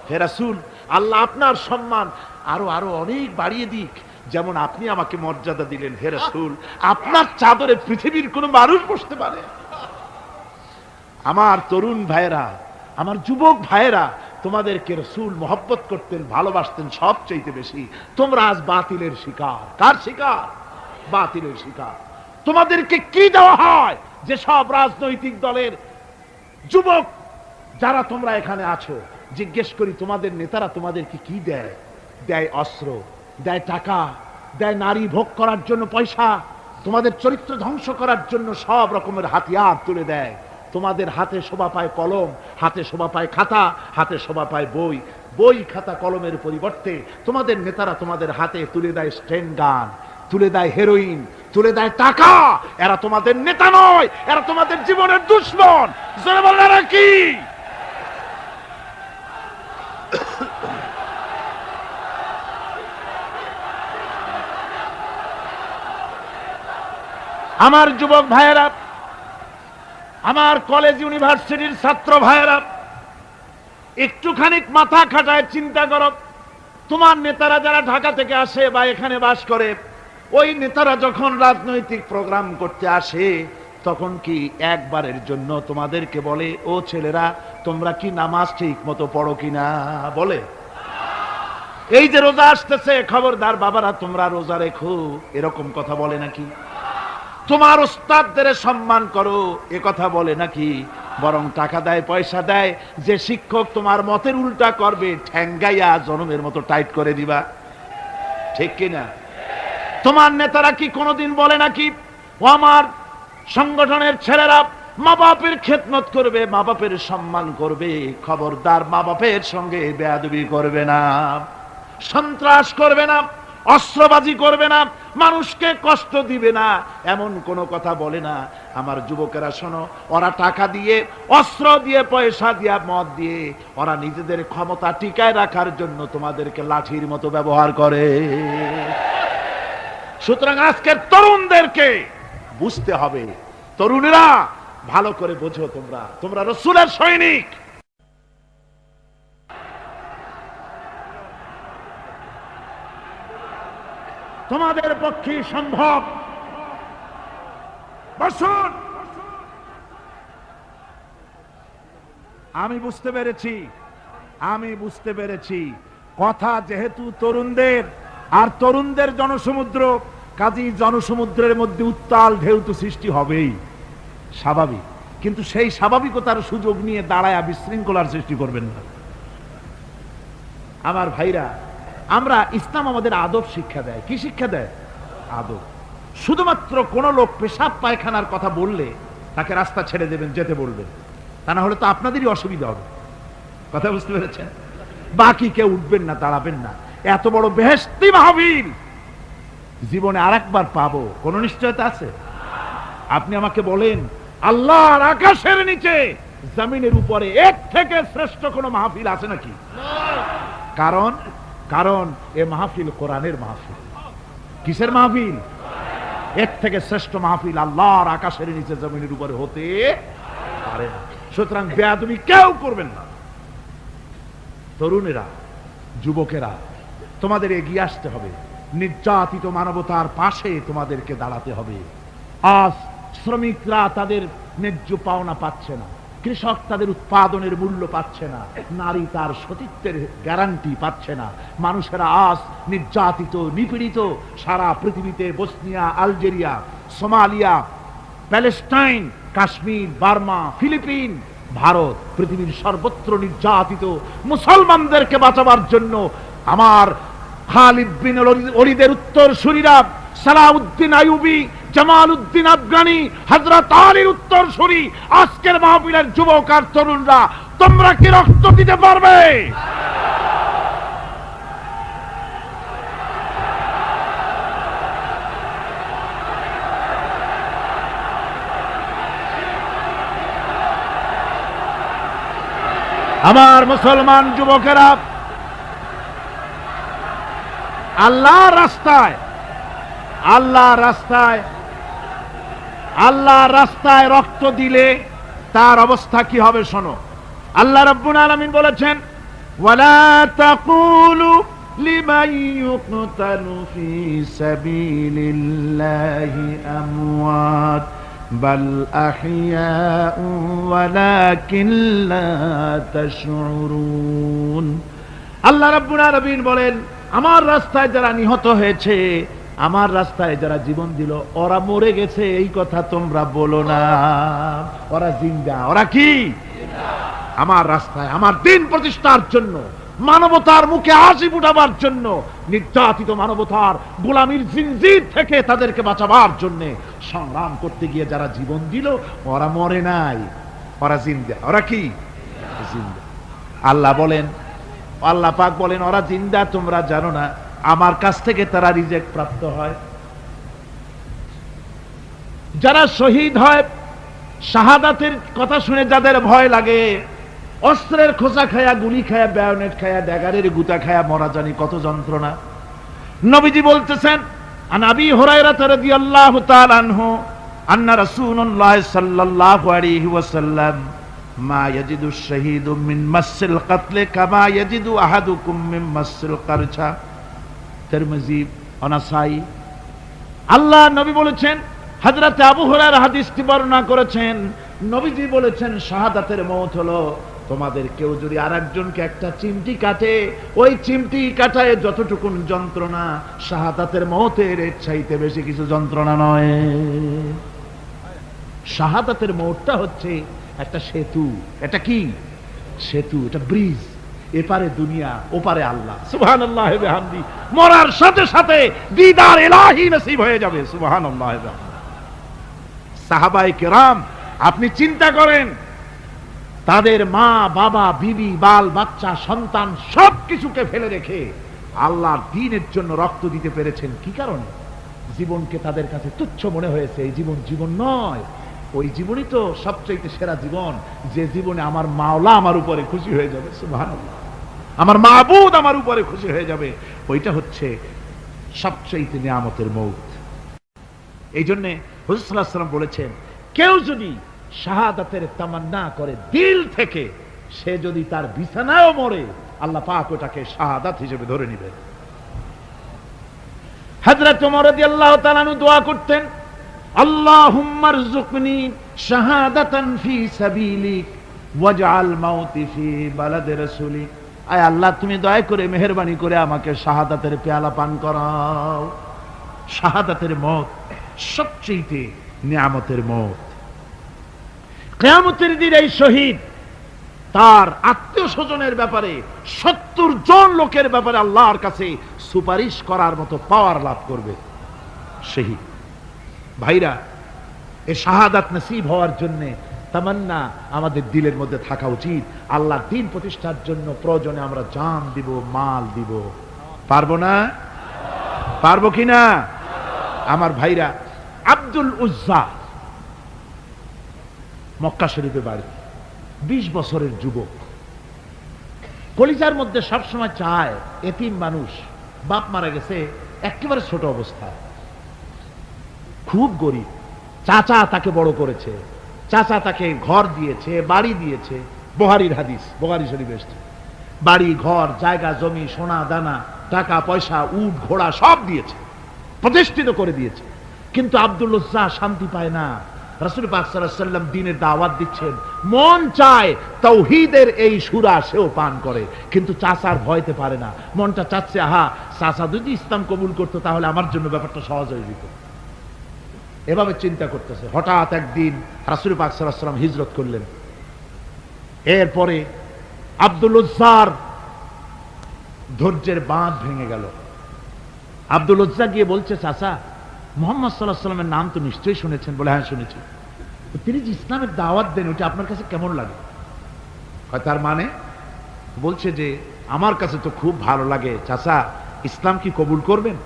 হে রাসূল, আল্লাহ আপনার সম্মান আরো আরো অনেক বাড়িয়ে দিক, যেমন আপনি আমাকে মর্যাদা দিলেন। হে রাসূল, আপনার চাদরে পৃথিবীর কোন মানুষ বসতে পারে? আমার তরুণ ভাইয়েরা, আমার যুবক ভাইয়েরা, তোমাদেরকে রাসূল মহব্বত করতেন, ভালোবাসতেন সবচেয়ে বেশি। তোমরা আজ বাতিলের শিকার। কার শিকার? বাতিলের শিকার। তোমাদেরকে কি দেওয়া হয়? যে সব রাজনৈতিক দলের যুবক যারা তোমরা এখানে আছো, জিজ্ঞেস করি তোমাদের নেতারা তোমাদেরকে কি দেয়? দেয় অস্ত্র, দেয় টাকা, দেয় নারী ভোগ করার জন্য পয়সা, তোমাদের চরিত্র ধ্বংস করার জন্য সব রকমের হাতিয়ার তুলে দেয়। তোমাদের হাতে শোভা পায় কলম, হাতে শোভা পায় খাতা, হাতে শোভা পায় বই। বই খাতা কলমের পরিবর্তে তোমাদের নেতারা তোমাদের হাতে তুলে দেয় স্টেন গান, তুলে দেয় হেরোইন, তুলে দেয় টাকা। এরা তোমাদের নেতা নয়, এরা তোমাদের জীবনের দুশমন। জোরে বলেন এরা কি? আমার যুবক ভাইয়েরা, আমার কলেজ ইউনিভার্সিটির ছাত্র ভাইয়েরা, একটুখানি মাথা খাটায় চিন্তা করো। তোমার নেতারা যারা ঢাকা থেকে আসে বা এখানে বাস করে, ওই নেতারা যখন রাজনৈতিক প্রোগ্রাম করতে আসে তখন কি একবারের জন্য তোমাদেরকে বলে, ও ছেলেরা তোমরা কি নামাজ ঠিক মতো পড়ো কিনা? বলে এই যে রোজা আসতেছে, খবরদার বাবারা তোমরা রোজা রেখো, এরকম কথা বলে নাকি? তোমার ওস্তাদদের সম্মান করো, এ কথা বলে নাকি? বরং টাকা দেয়, পয়সা দেয়, যে শিক্ষক তোমার মতের উল্টা করবে ঠ্যাঙ্গাইয়া জনমের মতো টাইট করে দিবা, ঠিক কিনা? তোমার নেতারা কি কোনোদিন বলে নাকি, ও আমার সংগঠনের ছেলেরা মা বাপের খেদমত করবে, মা বাপের সম্মান করবে, খবরদার মা বাপের সঙ্গে বেয়াদবি করবে না, সন্ত্রাস করবে না, অস্ত্রবাজি করবে না, মানুষকে কষ্ট দিবে না, এমন কোনো কথা বলে না? আমার যুবকেরা শোনো, ওরা টাকা দিয়ে, অস্ত্র দিয়ে, পয়সা দিয়ে, মদ দিয়ে ওরা নিজেদের ক্ষমতা টিকায় রাখার জন্য তোমাদেরকে লাঠির মতো ব্যবহার করে। সুতরাং আজকের তরুণদেরকে বুঝতে হবে, তরুণেরা ভালো করে বোঝো, তোমরা রাসূলের সৈনিক। তোমাদের পক্ষে সম্ভব। বসুন, আমি বুঝতে পেরেছি কথা যেহেতু তরুণদের, আর তরুণদের জনসমুদ্র, কাজী জনসমুদ্রের মধ্যে উত্তাল ঢেউ তো সৃষ্টি হবেই, স্বাভাবিক। কিন্তু সেই স্বাভাবিকতার সুযোগ নিয়ে দাঁড়ায় বিশৃঙ্খলার সৃষ্টি করবেন না। আমার ভাইরা, আমরা ইসলাম আমাদের আদব শিক্ষা দেয়। কি শিক্ষা দেয়? আদব। শুধুমাত্র কোন লোক পেশাব পায়খানার কথা বললে তাকে রাস্তা ছেড়ে দেবেন, যেতে বলবেন, তা না হলে তো আপনাদেরই অসুবিধা হবে। কথা বুঝতে পেরেছেন? বাকি কেউ উঠবেন না, দাঁড়াবেন না। এত বড় বেহেশতি মাহফিল জীবনে আরেকবার পাবো কোন নিশ্চয়তা আছে? আপনি আমাকে বলেন, আল্লাহর আকাশের নিচে জমিনের উপরে এর থেকে শ্রেষ্ঠ কোন মাহফিল আছে নাকি? কারণ এ মাহফিল কোরআনের মাহফিল। কিসের মাহফিল? এর থেকে শ্রেষ্ঠ মাহফিল আল্লাহর আকাশের নিচে জমিনের উপরে হতে পারে না। সুতরাং বেয়াদবি কেউ করবেন না। তরুণেরা, যুবকেরা, তোমাদের এগিয়ে আসতে হবে। নির্যাতিত মানবতার পাশে তোমাদেরকে দাঁড়াতে হবে। আজ শ্রমিকরা তাদের ন্যায্য পাওনা পাচ্ছে না, কৃষক তাদের উৎপাদনের মূল্য পাচ্ছে না, নারী তার সতীত্বের গ্যারান্টি পাচ্ছে না। মানুষেরা আজ নির্যাতিত, নিপীড়িত। সারা পৃথিবীতে Bosnia, Algeria, Somalia, Palestine, Kashmir, Burma, Philippines, Bharat, পৃথিবীর সর্বত্র নির্যাতিত মুসলমানদেরকে বাঁচাবার জন্য আমার খালিদ বিন ওলীদের উত্তরসূরিরা, সালাউদ্দিন আইয়ুবী, জামালউদ্দিন আফগানি, হযরত আলীর উত্তরসূরি, আজকের মাহফিলের যুবক আর তরুণরা, তোমরা কি রক্ত দিতে পারবে? আমার মুসলমান যুবকেরা, আল্লাহর রাস্তায় রক্ত দিলে তার অবস্থা কি হবে শোনো। আল্লাহ রাব্বুল আলামিন বলেছেন, ওয়ালা তাকুলু লিমান ইউকতালু ফি সাবিলিল্লাহি আমওয়াত বাল আহইয়াউ ওয়ালাকিন লা তাশউরুন। আল্লাহ রাব্বুল আলামিন বলেন, আমার রাস্তায় যারা নিহত হয়েছে, আমার রাস্তায় যারা জীবন দিল, ওরা মরে গেছে এই কথা তোমরা বলো না, ওরা জিন্দা। ওরা কি? আমার রাস্তায়, আমার দিন প্রতিষ্ঠার জন্য, মানবতার মুখে হাসি ফুটাবার জন্য, নির্যাতিত মানবতার গোলামীর জিনজির থেকে তাদেরকে বাঁচাবার জন্য সংগ্রাম করতে গিয়ে যারা জীবন দিল, ওরা মরে নাই, ওরা জিন্দা। ওরা কি? জিন্দা। আল্লাহ পাক বলেন, ওরা জিন্দা তোমরা জানো না, আমার কাছ থেকে তারা রিজেক্ট প্রাপ্ত হয়। যারা শহীদ হয়, শাহাদাতের কথা শুনে যাদের ভয় লাগে, অস্ত্রের খোঁচা খায়া, গুলি খায়া, বায়োনেট খায়া, ড্যাগারের গুতা খায়া মরা, জানি কত যন্ত্রণা। নবীজি বলতেছেন, আন আবি হুরায়রা রাদিয়াল্লাহু তাআলা আনহু আন্না রাসূলুল্লাহ সাল্লাল্লাহু আলাইহি ওয়াসাল্লাম মা ইয়াজিদু শাহীদু মিন মাসসিল কাতল কামা ইয়াজিদু আহাদুকুম মিন মাসসিল কারছা। তিরমিজি, নাসাই। আল্লাহ নবী বলেছেন, হযরত আবু হুরায়রা হাদিসটি বর্ণনা করেছেন, নবীজি বলেছেন শাহাদাতের মওত হলো তোমাদের কেউ যদি আরেকজনকে একটা চিমটি কাটে, ওই চিমটি কাটায় যতটুকুন যন্ত্রণা, শাহাদাতের মওতের এর চাইতে বেশি কিছু যন্ত্রণা নয়। শাহাদাতের মওতটা হচ্ছে একটা সেতু। এটা কি সেতু? এটা ব্রিজ। এপারে দুনিয়া, ওপারে আল্লাহ। সুবহানাল্লাহ ওয়া বিহামদি। মরার সাথে সাথে দিদার ইলাহি নসিব হয়ে যাবে। সুবহানাল্লাহ ওয়া বিহামদি। সাহাবায়ে কেরাম, আপনি চিন্তা করেন, তাদের মা বাবা বিবি বাল বাচ্চা সন্তান সবকিছুকে ফেলে রেখে আল্লাহর দ্বীনের জন্য রক্ত দিতে পেরেছেন। কি কারণে? জীবনকে তাদের কাছে তুচ্ছ মনে হয়েছে। এই জীবন জীবন নয়, ওই জীবনই তো সবচেয়ে সেরা জীবন, যে জীবনে আমার মাওলা আমার উপরে খুশি হয়ে যাবে। সুবহানাল্লাহ, আমার মাবুদ আমার উপরে খুশি হয়ে যাবে। ওইটা হচ্ছে সবচেয়ে নিয়ামতের মওত। এই জন্যে হুজুর সাল্লাল্লাহু আলাইহি ওয়াসাল্লাম বলেছেন, কেউ যদি শাহাদাতের তামান্না করে দিল থেকে, সে যদি তার বিছানায়ও মরে, আল্লাহ পাক ওটাকে শাহাদাত হিসেবে ধরে নেবেন। হযরত ওমর রাদিয়াল্লাহু তাআলা আনহু দোয়া করতেন, আল্লাহুম্মা রযুকনি শাহাদাতান ফি সাবিলিক ওয়াজআল মাউতি ফি বালাদি রাসূলিক। আয় আল্লাহ, তুমি দয়া করে মেহেরবানি করে আমাকে শাহাদাতের পেয়ালা পান করাও। শাহাদাতের মওত সবচেয়ে নিয়ামতের মওত। কিয়ামতের দিন এই শহীদ তার আত্মীয় স্বজনের ব্যাপারে 70 জন লোকের ব্যাপারে আল্লাহর কাছে সুপারিশ করার মতো পাওয়ার লাভ করবে। শহীদ ভাইরা, এই শাহাদাত নসিব হওয়ার জন্য তামান্না আমাদের দিলের মধ্যে থাকা উচিত। আল্লাহর দ্বীন প্রতিষ্ঠার জন্য প্রয়োজনে আমরা জান দিব, মাল দিব। পারবো না? পারবো কিনা? আমার ভাইরা, আব্দুল উজ্জা মক্কা শরীফে বাড়ি, 20 বছরের যুবক, কলিজার মধ্যে সবসময় চায় এতিম মানুষ, বাপ মারা গেছে, একেবারে ছোট অবস্থা, খুব গরিব। চাচা তাকে বড় করেছে, চাচা তাকে ঘর দিয়েছে, বাড়ি দিয়েছে। বুখারীর হাদিস, বুখারী শরীফে এসেছে। বাড়ি ঘর জায়গা জমি সোনা দানা টাকা পয়সা উট ঘোড়া সব দিয়েছে, প্রতিষ্ঠিত করে দিয়েছে। কিন্তু আব্দুল উজ্জা শান্তি পায় না। রাসূল পাক সাল্লাল্লাহু আলাইহি ওয়াসাল্লাম দ্বীনের দাওয়াত দিচ্ছেন, মন চায় তাওহীদের এই সুরা সেও পান করে, কিন্তু চাচার ভয়তে পারে না। মনটা চাচ্ছে, আহা, চাচা যদি ইসলাম কবুল করতো তাহলে আমার জন্য ব্যাপারটা সহজ হয়ে যেত। এভাবে চিন্তা করতেছে। হঠাৎ একদিন রাসূল পাক সাল্লাল্লাহু আলাইহি ওয়াসাল্লাম হিজরত করলেন। এরপরে আব্দুল উজ্জার ধৈর্যের বাঁধ ভেঙে গেল। আব্দুল উজ্জা গিয়ে বলছে, চাচা, মুহাম্মদ সাল্লাল্লাহু আলাইহি ওয়াসাল্লামের নাম তো নিশ্চয়ই শুনেছেন। বলে, হ্যাঁ শুনেছি। তিনি যে ইসলামের দাওয়াত দেন, ওটা আপনার কাছে কেমন লাগে? তার মানে বলছে যে আমার কাছে তো খুব ভালো লাগে। চাচা, ইসলাম কি কবুল করবেন?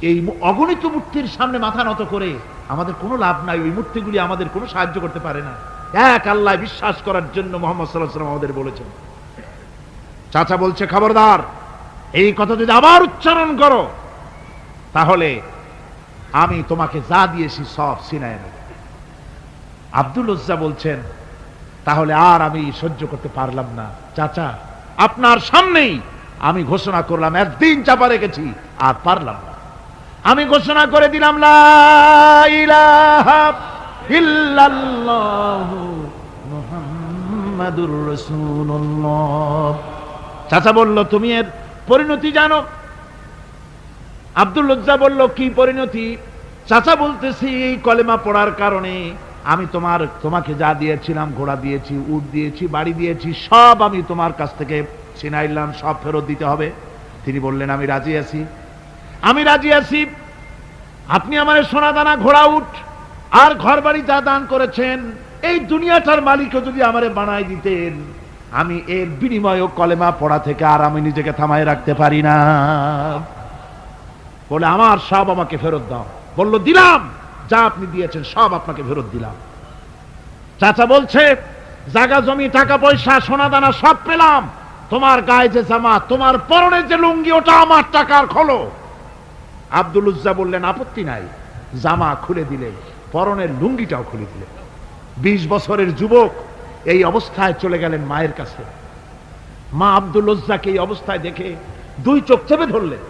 এই অগণিত মূর্তির সামনে মাথা নত করে আমাদের কোনো লাভ নাই। ওই মূর্তিগুলি আমাদের কোনো সাহায্য করতে পারে না। এক আল্লাহ বিশ্বাস করার জন্য মুহাম্মদ সাল্লাল্লাহু আলাইহি ওয়াসাল্লাম আমাদের বলেছেন। চাচা বলছে, খবরদার, এই কথা যদি আবার উচ্চারণ করো তাহলে আমি তোমাকে যা দিয়েছি সব ছিনায় নেব। আব্দুল উজ্জা বলছেন, তাহলে আর আমি সহ্য করতে পারলাম না। চাচা, আপনার সামনেই আমি ঘোষণা করলাম, একদিন চাপা রেখেছি, আর পারলাম না। আমি ঘোষণা করে দিলাম, লা ইলাহা ইল্লাল্লাহু মুহাম্মাদুর রাসূলুল্লাহ। চাচা বলল, তুমি এর পরিণতি জানো? আব্দুল উজ্জা বলল, কি পরিণতি? চাচা বলতেছি, এই কলেমা পড়ার কারণে আমি তোমাকে যা দিয়েছিলাম, ঘোড়া দিয়েছি, উট দিয়েছি, বাড়ি দিয়েছি, সব আমি তোমার কাছ থেকে ছিনাইলাম, সব ফেরত দিতে হবে। তিনি বললেন, আমি রাজি আছি, আমি রাজি আছি। আপনি আমার সোনা দানা ঘোড়া উট আর ঘর বাড়ি যা দান করেছেন, এই দুনিয়াটার মালিকও যদি আমারে বানাই দিতেন, আমি এর বিনিময়ে কলেমা পড়া থেকে আর আমি নিজেকে থামায় রাখতে পারি না। বলে, আমার সব আমাকে ফেরত দাও। বলল, দিলাম, যা আপনি দিয়েছেন সব আপনাকে ফেরত দিলাম। চাচা বলছে, জায়গা জমি টাকা পয়সা সোনা দানা সব পেলাম, তোমার গায়ে যে জামা, তোমার পরনে যে লুঙ্গি, ওটা আমার টাকার খোলো। আব্দুল উজ্জা বললেন, আপত্তি নাই, জামা খুলে দিলেন, পরনের লুঙ্গিটাও খুলে দিলেন। 20 বছরের যুবক এই অবস্থায় চলে গেলেন মায়ের কাছে। মা আব্দুল উজ্জাকে এই অবস্থায় দেখে 2 চোখ চেপে ধরলেন,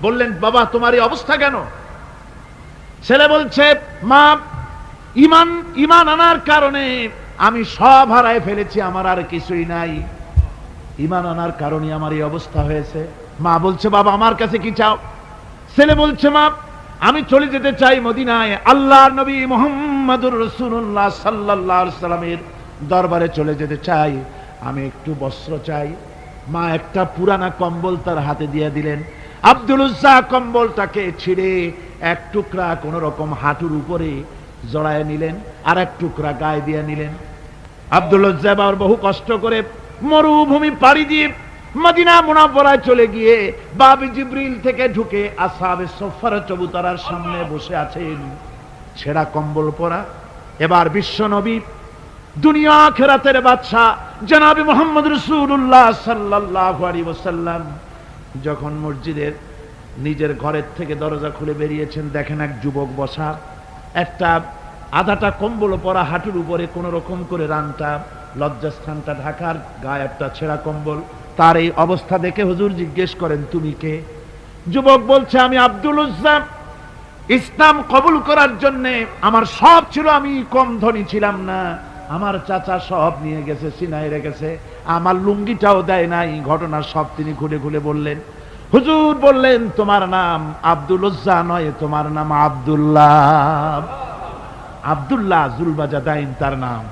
বললেন, বাবা, তোমার এই অবস্থা কেন? ছেলে বলছে, মা, ইমান ইমান আনার কারণে আমি সব হারায় ফেলেছি, আমার আর কিছুই নাই, ইমান আনার কারণে আমার এই অবস্থা হয়েছে। মা বলছে, বাবা আমার কাছে কি চাও? ছেলে বলছে, মা, আমি চলে যেতে চাই মদিনায়, আল্লাহর নবী মুহাম্মদুর রাসূলুল্লাহ সাল্লাল্লাহু আলাইহি সাল্লামের দরবারে চলে যেতে চাই, আমি একটু বস্ত্র চাই। মা একটা পুরানা কম্বল তার হাতে দিয়ে দিলেন। আব্দুল উজ্জা কম্বলটাকে ছিঁড়ে এক টুকরা কোন রকম হাঁটুর উপরে জড়ায় নিলেন, আর এক টুকরা গায়ে দিয়ে নিলেন। আব্দুল উজ্জা আবার বহু কষ্ট করে মরুভূমি পাড়ি দিয়ে মদিনা মুনাওয়ারায় চলে গিয়ে বাব জিবরিল থেকে ঢুকে আসহাবে সুফফার চবুতরার সামনে বসে আছেন, ছেঁড়া কম্বল পরা। এবার বিশ্ব নবী, দুনিয়া আখিরাতের বাদশা জনাবে মুহাম্মদ রাসূলুল্লাহ সাল্লাল্লাহু আলাইহি ওয়াসাল্লাম যখন মসজিদের নিজের ঘরের থেকে দরজা খুলে বেরিয়েছেন, দেখেন এক যুবক বসা, একটা আধাটা কম্বল পরা, হাঁটুর উপরে কোন রকম করে রানটা লজ্জাস্থানটা ঢাকার, গায়ে একটা ছেঁড়া কম্বল। তার এই অবস্থা দেখে হুজুর জিজ্ঞেস করেন, তুমি কে? যুবক বলছে, আমি আব্দুল উজ্জা। ইসলাম কবুল করার জন্য আমার সব ছিল, আমি কম ধনী ছিলাম না, আমার চাচা সব নিয়ে গেছে, সিনায় রেখেছে, আমার লুঙ্গিটাও দেয় নাই। ঘটনা সব তিনি খুলে খুলে বললেন। হুজুর বললেন, তোমার নাম আব্দুল উজ্জা নয়, তোমার নাম আব্দুল্লাহ। আব্দুল্লাহ জুলবাজাদাইন তার নাম।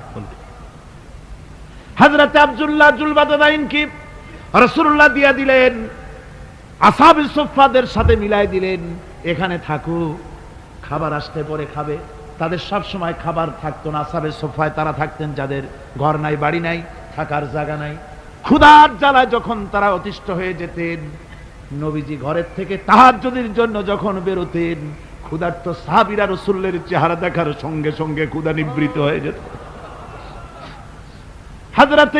হযরত আব্দুল্লাহ জুলবাজাদাইন কি রাসূলুল্লাহ দিয়া দিলেন, আসহাবে সুফফাদের সাথে মিলাই দিলেন, এখানে থাকো, খাবার আসতে পরে খাবে। তাদের সব সময় খাবার থাকতো না। আসহাবে সুফফায় তারা থাকতেন যাদের ঘর নাই, বাড়ি নাই, থাকার জায়গা নাই। ক্ষুধার জ্বালায় যখন তারা অতিষ্ঠ হয়ে যেতেন, নবীজি ঘরের থেকে তাহাজ্জুদের জন্য যখন বেরোতেন, ক্ষুধার্ত সাহাবীরা রাসূলের চেহারা দেখার সঙ্গে সঙ্গে ক্ষুধা নিবৃত হয়ে যেত। হযরত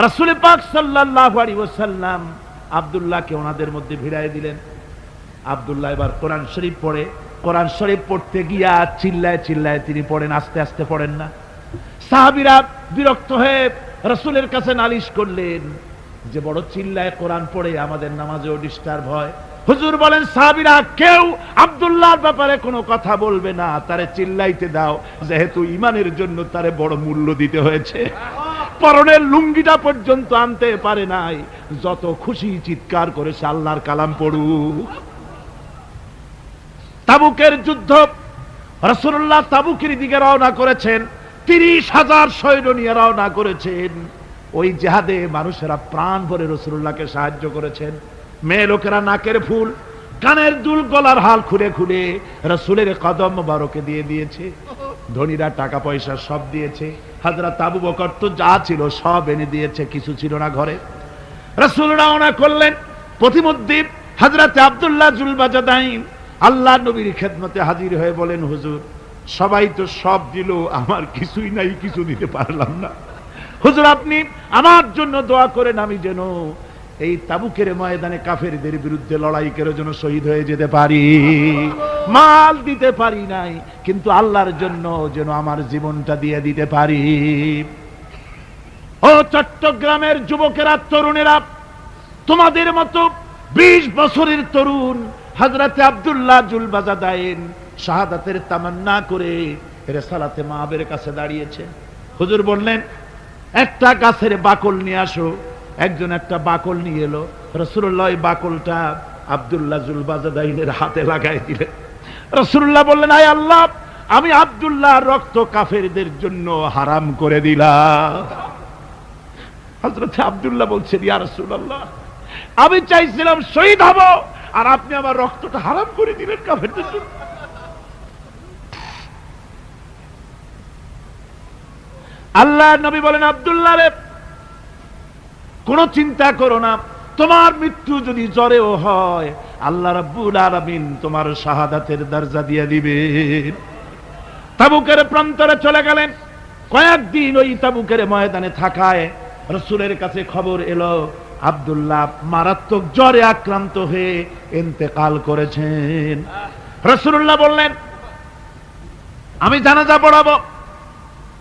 রাসূল পাক সাল্লাল্লাহু আলাইহি ওয়াসাল্লাম আব্দুল্লাহকে ওনাদের মধ্যে ভিড়ায় দিলেন। আব্দুল্লাহ এবার কোরআন শরীফ পড়ে। কোরআন শরীফ পড়তে গিয়া চিল্লায় চিল্লায় তিনি পড়েন, আস্তে আস্তে পড়েন না। সাহাবীরা বিরক্ত হয়ে রাসূলের কাছে নালিশ করলেন যে বড় চিল্লায় কোরআন পড়ে, আমাদের নামাজেও ডিস্টার্ব হয়। হুজুর বলেন, সাহাবীরা কেউ আব্দুল্লাহর ব্যাপারে কোনো কথা বলবে না, তারে চিল্লাইতে দাও, যেহেতু ঈমানের জন্য তারে বড় মূল্য দিতে হয়েছে। পরনের লুঙ্গিটা পর্যন্ত আনতে পারে নাই, যত খুশি চিৎকার করেছে আল্লাহর কালাম পড়ুক। তাবুকের যুদ্ধ, রাসূলুল্লাহ তাবুকের দিকে রওনা করেছেন, 30,000 সৈন্য নিয়ে রওনা করেছেন। ওই জিহাদে মানুষেরা প্রাণ ভরে রাসূলুল্লাহকে সাহায্য করেছেন। মেয়ে লোকেরা নাকের ফুল, কানের দুল, গলার হাল খুলে খুলে রাসূলের কদম মোবারকে দিয়ে দিয়েছে। ধনীরা টাকা পয়সা সব দিয়েছে। হযরত আবু বকর তো যা ছিল সব এনে দিয়েছে, কিছু ছিল না ঘরে। রাসূল রওনা করলেন। প্রতিমধ্যে হযরত আব্দুল্লাহ জুলবাজাদাইন আল্লাহর নবীর খেদমতে হাজির হয়ে বলেন, হুজুর সবাই তো সব দিল, আমার কিছুই নাই, কিছু দিতে পারলাম না। হুজুর আপনি আমার জন্য দোয়া করেন, আমি যেন এই তাবুকের ময়দানে কাফেরদের বিরুদ্ধে লড়াই করে যেন শহীদ হয়ে যেতে পারি। মাল দিতে পারি নাই, কিন্তু আল্লাহর জন্য যেন আমার জীবনটা দিয়ে দিতে পারি। ও চট্টগ্রামের যুবকেরা, তরুণেরা, তোমাদের মতো 20 বছরের তরুণ হযরত আব্দুল্লাহ জুলবাজাদাইন শাহাদাতের তামান্না করে রিসালাতে মাহবের কাছে দাঁড়িয়েছে। হুজুর বললেন, একটা গাছের বাকল নিয়ে আসো। একজন একটা বাকল নিয়ে এলো। রাসূলুল্লাহ এই বাকলটা আব্দুল্লাহ জুলবাজাদাইনের হাতে লাগাই দিলেন। রাসূলুল্লাহ বললেন, আয় আল্লাহ, আমি আব্দুল্লাহর রক্ত কাফেরদের জন্য হারাম করে দিলাম। হযরত আব্দুল্লাহ বলছেন, ইয়া রাসূলুল্লাহ, আমি চাইছিলাম শহীদ হব, আর আপনি আমার রক্তটা হারাম করে দিলেন কাফেরদের জন্য। আল্লাহ নবী বলেন, আব্দুল্লাহ রে, কোনো চিন্তা করো না, তোমার মৃত্যু যদি জ্বরেও হয়, আল্লাহ রাব্বুল আলামিন তোমার শাহাদাতের দরজা দিয়ে দিবেন। তাবুকের প্রান্তরে চলে গেলেন। কয়েকদিন ওই তাবুকের ময়দানে থাকায় রাসূলের কাছে খবর এলো, আব্দুল্লাহ মারাত্মক জ্বরে আক্রান্ত হয়ে ইন্তেকাল করেছেন। রাসূলুল্লাহ বললেন, আমি জানাজা পড়াবো।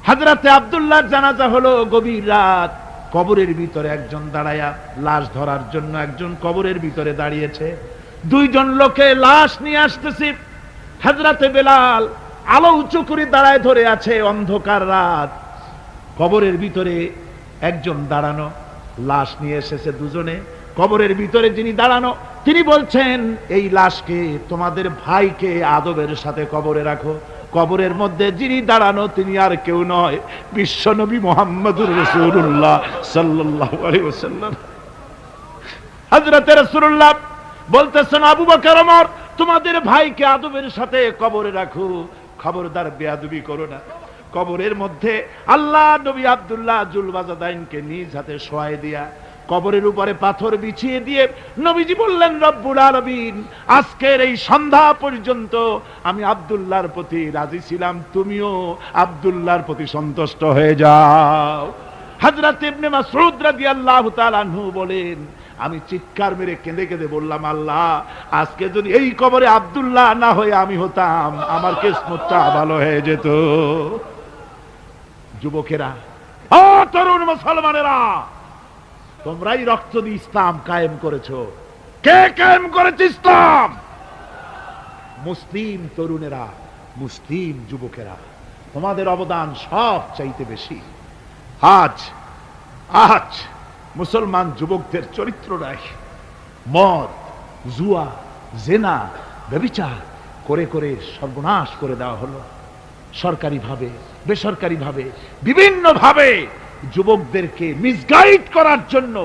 হযরতে আব্দুল্লাহর জানাজা হলো গভীর রাত। কবরের ভিতরে একজন দাঁড়ায়া লাশ ধরার জন্য একজন কবরের ভিতরে দাঁড়িয়েছে। 2 জন লোকে লাশ নিয়ে আসতেছে। হযরতে বেলাল আলো উঁচু করে দাঁড়ায় ধরে আছে, অন্ধকার রাত, কবরের ভিতরে একজন দাঁড়ানো, লাশ নিয়ে এসেছে দুজনে, কবরের ভিতরে যিনি দাঁড়ানো তিনি বলছেন, এই লাশকে তোমাদের ভাইকে আদবের সাথে কবরে রাখো। কবরের মধ্যে যিনি দাঁড়ানো তিনি আর কেউ নয়, বিশ্বনবী মুহাম্মদুর রাসূলুল্লাহ সাল্লাল্লাহু আলাইহি ওয়াসাল্লাম। হযরতে রাসূলুল্লাহ বলতেছেন, আবু বকর, ওমর, তোমাদের ভাইকে আদবের সাথে কবরে রাখো, খবরদার বেয়াদবি করো না। কবরের মধ্যে আল্লাহ নবী আব্দুল্লাহ জুলবাজাদাইনকে নিজ হাতে শোয়াই দিয়া কবরের উপরে পাথর বিছিয়ে দিয়ে নবীজি বললেন, রব্বুল আলামিন, আজকের এই সন্ধ্যা পর্যন্ত আমি আব্দুল্লাহর প্রতি রাজি ছিলাম, তুমিও আব্দুল্লাহর প্রতি সন্তুষ্ট হয়ে যাও। হযরত ইবনে মাসউদ রাদিয়াল্লাহু তাআলা আনহু বলেন, আমি চিৎকার মেরে কেঁদে কেঁদে বললাম, আল্লাহ, আজকে যদি এই কবরে আব্দুল্লাহ না হয়ে আমি হতাম, আমার কিসমতটা ভালো হয়ে যেত। যুবকেরা, ও তরুণ মুসলমানেরা, তোমরাই রক্ত দিয়ে ইসলাম কায়েম করেছো। কে কায়েম করেছে ইসলাম? মুসলিম তরুণেরা, মুসলিম যুবকেরা, তোমাদের অবদান সব চাইতে বেশি। আজ আজ মুসলমান যুবকদের চরিত্র নাই, মদ, জুয়া, জেনা, ব্যভিচার করে করে সর্বনাশ করে দেওয়া হলো। সরকারি ভাবে, বেসরকারি ভাবে, বিভিন্ন ভাবে যুবকদেরকে মিসগাইড করার জন্য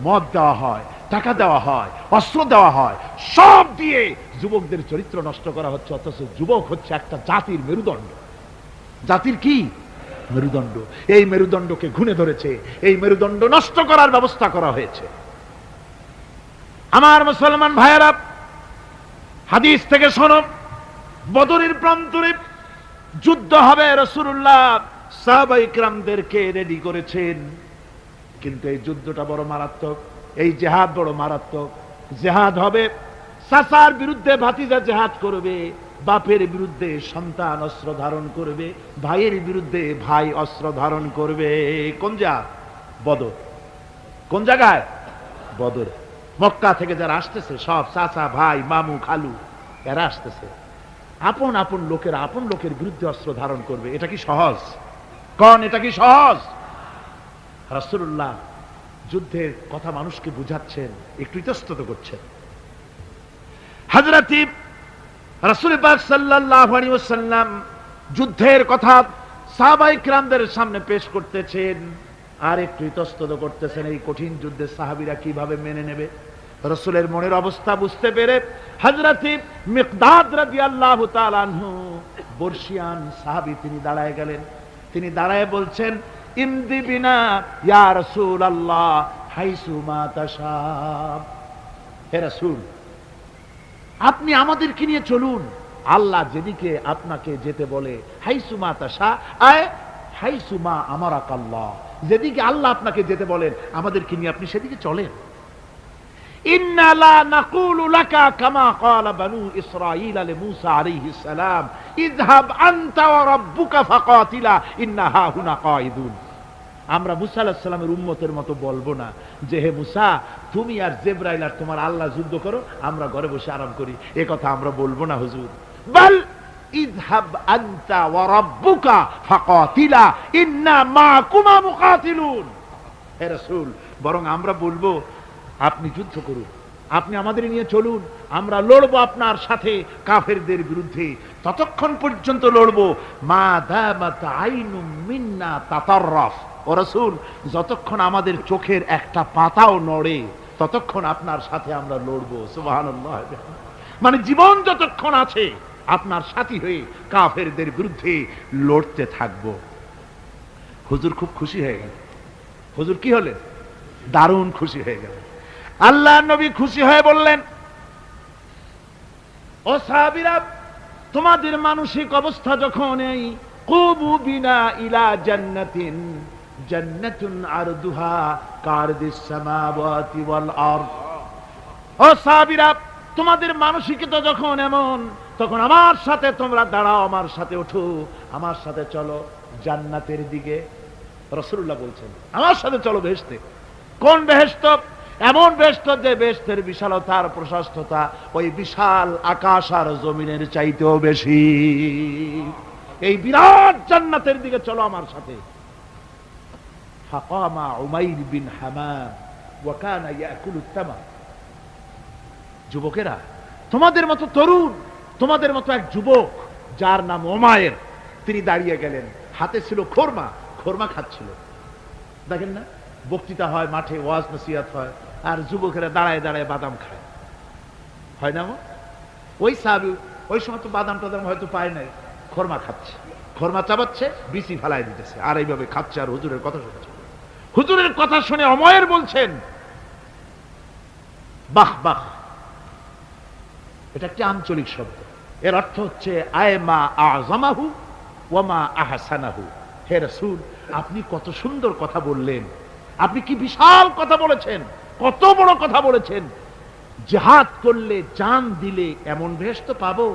মদ দেওয়া হয়, টাকা দেওয়া হয়, অস্ত্র দেওয়া হয়, সব দিয়ে যুবকদের চরিত্র নষ্ট করা হচ্ছে। অথচ যুবক হচ্ছে একটা জাতির মেরুদণ্ড। জাতির কি মেরুদণ্ড? এই মেরুদণ্ডকে ঘুণে ধরেছে, এই মেরুদণ্ড নষ্ট করার ব্যবস্থা করা হয়েছে। আমার মুসলমান ভাইয়েরা, হাদিস থেকে শোনো, বদরের প্রান্তরে যুদ্ধ হবে, রাসূলুল্লাহ সাহাবায়ে কিরামদেরকে রেডি করেছেন, কিন্তু এই যুদ্ধটা বড় মারাত্মক, এই জিহাদ বড় মারাত্মক। জিহাদ হবে, চাচার বিরুদ্ধে ভাতিজা জিহাদ করবে, বাপের বিরুদ্ধে সন্তান অস্ত্র ধারণ করবে, ভাইয়ের বিরুদ্ধে ভাই অস্ত্র ধারণ করবে। কোন জায়গা? বদর। কোন জায়গায়? বদর। মক্কা থেকে যারা আসতেছে সব চাচা, ভাই, মামু, খালু, এরা আসতেছে। আপন আপন লোকেরা আপন লোকের বিরুদ্ধে অস্ত্র ধারণ করবে। এটা কি সহজ? কোন এটা কি সহজ? রাসূলুল্লাহ যুদ্ধের কথা মানুষকে বুঝাচ্ছেন, একটু ইতস্তত করছেন। হযরত রাসূল পাক সাল্লাল্লাহু আলাইহি ওয়াসাল্লাম যুদ্ধের কথা সাহাবায়ে কিরামদের সামনে পেশ করতেছেন আর একটু ইতস্তত করতেছেন, এই কঠিন যুদ্ধে সাহাবীরা কিভাবে মেনে নেবে। রাসূলের মনের অবস্থা বুঝতে পেরে হযরত মিকদাদ রাদিয়াল্লাহু তাআলা আনহু, বর্ষিয়ান সাহাবী, তিনি দাঁড়ায় গেলেন। তিনি দাঁড়ায় বলছেন, ইমদি বিনা ইয়া রাসূলুল্লাহ হাইসু মা তাশা। হে রাসূল, আপনি আমাদেরকে নিয়ে চলুন, আল্লাহ যেদিকে আপনাকে যেতে বলে, হাইসু মা তাশা আয় হাইসু মা আমারাকাল্লাহ, যেদিকে আল্লাহ আপনাকে যেতে বলেন আমাদেরকে নিয়ে আপনি সেদিকে চলেন। ইন্না লা নাকুলু লাকা কামা ক্বালা বানু ইসরাঈল লিমূসা আলাইহিস সালাম, ইযহাব আনতা ওয়া রাব্বুকা ফাকাতিলা ইন্না হাহুনা কাঈদুন। আমরা মুসা আলাইহিস সালামের উম্মতের মতো বলবো না যে, হে মুসা, তুমি আর জিবরাইল আর তোমার আল্লাহ যুদ্ধ করো, আমরা ঘরে বসে আরাম করি। এ কথা আমরা বলবো না হুজুর। বাল ইযহাব আনতা ওয়া রাব্বুকা ফাকাতিলা ইন্না মাকুমা মুকাতিলুন। হে রাসূল, বরং আমরা বলবো, আপনি যুদ্ধ করুন, আপনি আমাদের নিয়ে চলুন, আমরা লড়বো আপনার সাথে কাফেরদের বিরুদ্ধে, ততক্ষণ পর্যন্ত লড়বো মা দামাত আইনুম মিন্না তাতাররাফ। ও রাসূল, যতক্ষণ আমাদের চোখের একটা পাতাও নড়ে ততক্ষণ আপনার সাথে আমরা লড়বো। সুবহানাল্লাহ। মানে জীবন যতক্ষণ আছে আপনার সাথী হয়ে কাফেরদের বিরুদ্ধে লড়তে থাকবো। হুজুর খুব খুশি হয়ে গেল। হুজুর কি হলেন? দারুণ খুশি হয়ে গেল। আল্লাহ নবী খুশি হয়ে বললেন, ও সাহাবীরা, তোমাদের মানসিক অবস্থা যখন এই, কুবু বিনা ইলা জান্নাতিন, জান্নাতুন আরদুহা কারদিস সামাওয়াতি ওয়াল আরদ। ও সাহাবীরা, তোমাদের মানসিকতা যখন এমন, তখন আমার সাথে তোমরা দাঁড়াও, আমার সাথে ওঠো, আমার সাথে চলো জান্নাতের দিকে। রাসূলুল্লাহ বলছেন, আমার সাথে চলো বেহেশতে। কোন বেহেশত? এমন বেহেশত যে বেহেশতের বিশালতা আর প্রশস্ততা ওই বিশাল আকাশ আর জমিনের চাইতেও বেশি। এই বিরাট জান্নাতের দিকে চলো আমার সাথে। ফাকামা উমাইর বিন হামাম ওয়া কানা ইয়াকুলুত তামার। যুবকেরা, তোমাদের মতো তরুণ, তোমাদের মতো এক যুবক যার নাম উমাইর, তিনি দাঁড়িয়ে গেলেন, হাতে ছিল খোরমা, খোরমা খাচ্ছিল। দেখেন না, বক্তৃতা হয় মাঠে, ওয়াজ নসিহত হয়, আর যুবকেরা দাঁড়ায় দাঁড়ায় বাদাম খায়, হয় না? ওই সাহাবী ওই সময় তো বাদাম টাদাম হয়তো পায় নাই, খোরমা খাচ্ছে, খোরমা চাবাচ্ছে, বিচি ফালাই দিতেছে, আর এইভাবে খাচ্ছে আর হুজুরের কথা শুনছে। হুজুরের কথা শুনে উমাইর বলছেন, বাহ বাহ। এটা একটি আঞ্চলিক শব্দ, এর অর্থ হচ্ছে আয়মা আযমাহু ওয়া মা আহসানাহু। হে রাসূল, আপনি কত সুন্দর কথা বললেন, আপনি কি বিশাল কথা বলেছেন, কত বড় কথা বলেছেন। জিহাদ করলে, জান দিলে এমন বেহেশত পাবো,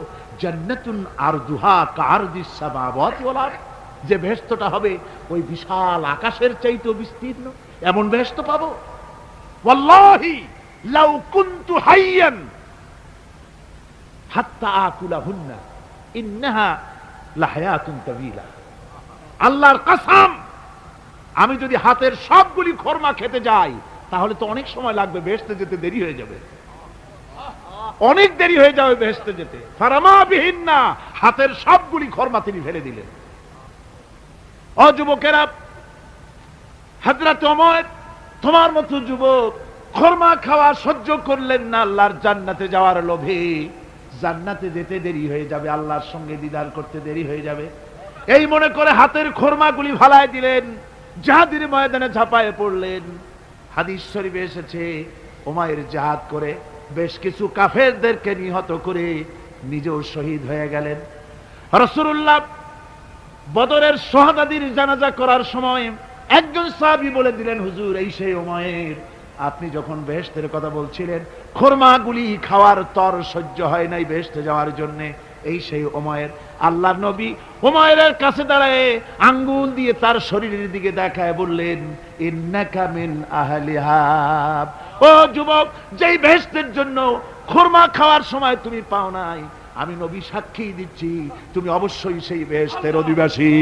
জান্নাতুন আরদুহা কারদিস সামাওয়াতি ওয়াল আরদ, যে বেহেশতটা হবে ওই বিশাল আকাশের চাইতেও বিস্তীর্ণ, এমন বেহেশত পাবো। ওয়াল্লাহি লাউ কুনতু হাইয়ান হাত্তা আকুলাহুন্না ইন্নাহা লাহায়াতুন তাওয়িলা। আল্লাহর কসম, আমি যদি হাতের সবগুলি খোরমা খেতে যাই তাহলে তো অনেক সময় লাগবে, বেহেশতে যেতে দেরি হয়ে যাবে, অনেক দেরি হয়ে যাবে বেহেশতে যেতে। ফারামা বিহিন্না, হাতের সবগুলি খোরমা তিনি ফেলে দিলেন। ও যুবকেরা, হযরত ওমর তোমার মতো যুবক খোরমা খাওয়া সহ্য করলেন না আল্লাহর জান্নাতে যাওয়ার লোভে। জান্নাতে যেতে দেরি হয়ে যাবে, আল্লাহর সঙ্গে দিদার করতে দেরি হয়ে যাবে, এই মনে করে হাতের খোরমাগুলি ফালায় দিলেন, জিহাদের ময়দানে ঝাঁপায়ে পড়লেন। হাদিস শরীফে এসেছে, উমাইর জিহাদ করে বেশ কিছু কাফেরদেরকে নিহত করে নিজেও শহীদ হয়ে গেলেন। রাসূলুল্লাহ বদরের শহাদাদের জানাজা করার সময় একজন সাহাবী বলে দিলেন, হুজুর এই সেই উমাইর, আপনি যখন বেহেশতের কথা বলছিলেন, খোরমাগুলি খাওয়ার তর সহ্য হয় নাই বেহেশতে যাওয়ার জন্য, এই সেই উমাইর। আল্লাহর নবী উমাইরের কাছে দাঁড়ায় আঙ্গুল দিয়ে তার শরীরের দিকে দেখায় বললেন, ইন্নাকা মিন আহলিহা। ও যুবক, যেই বেহেশতের জন্য খোরমা খাওয়ার সময় তুমি পাও নাই, আমি নবী সাক্ষী দিচ্ছি তুমি অবশ্যই সেই বেহেশতের অধিবাসী।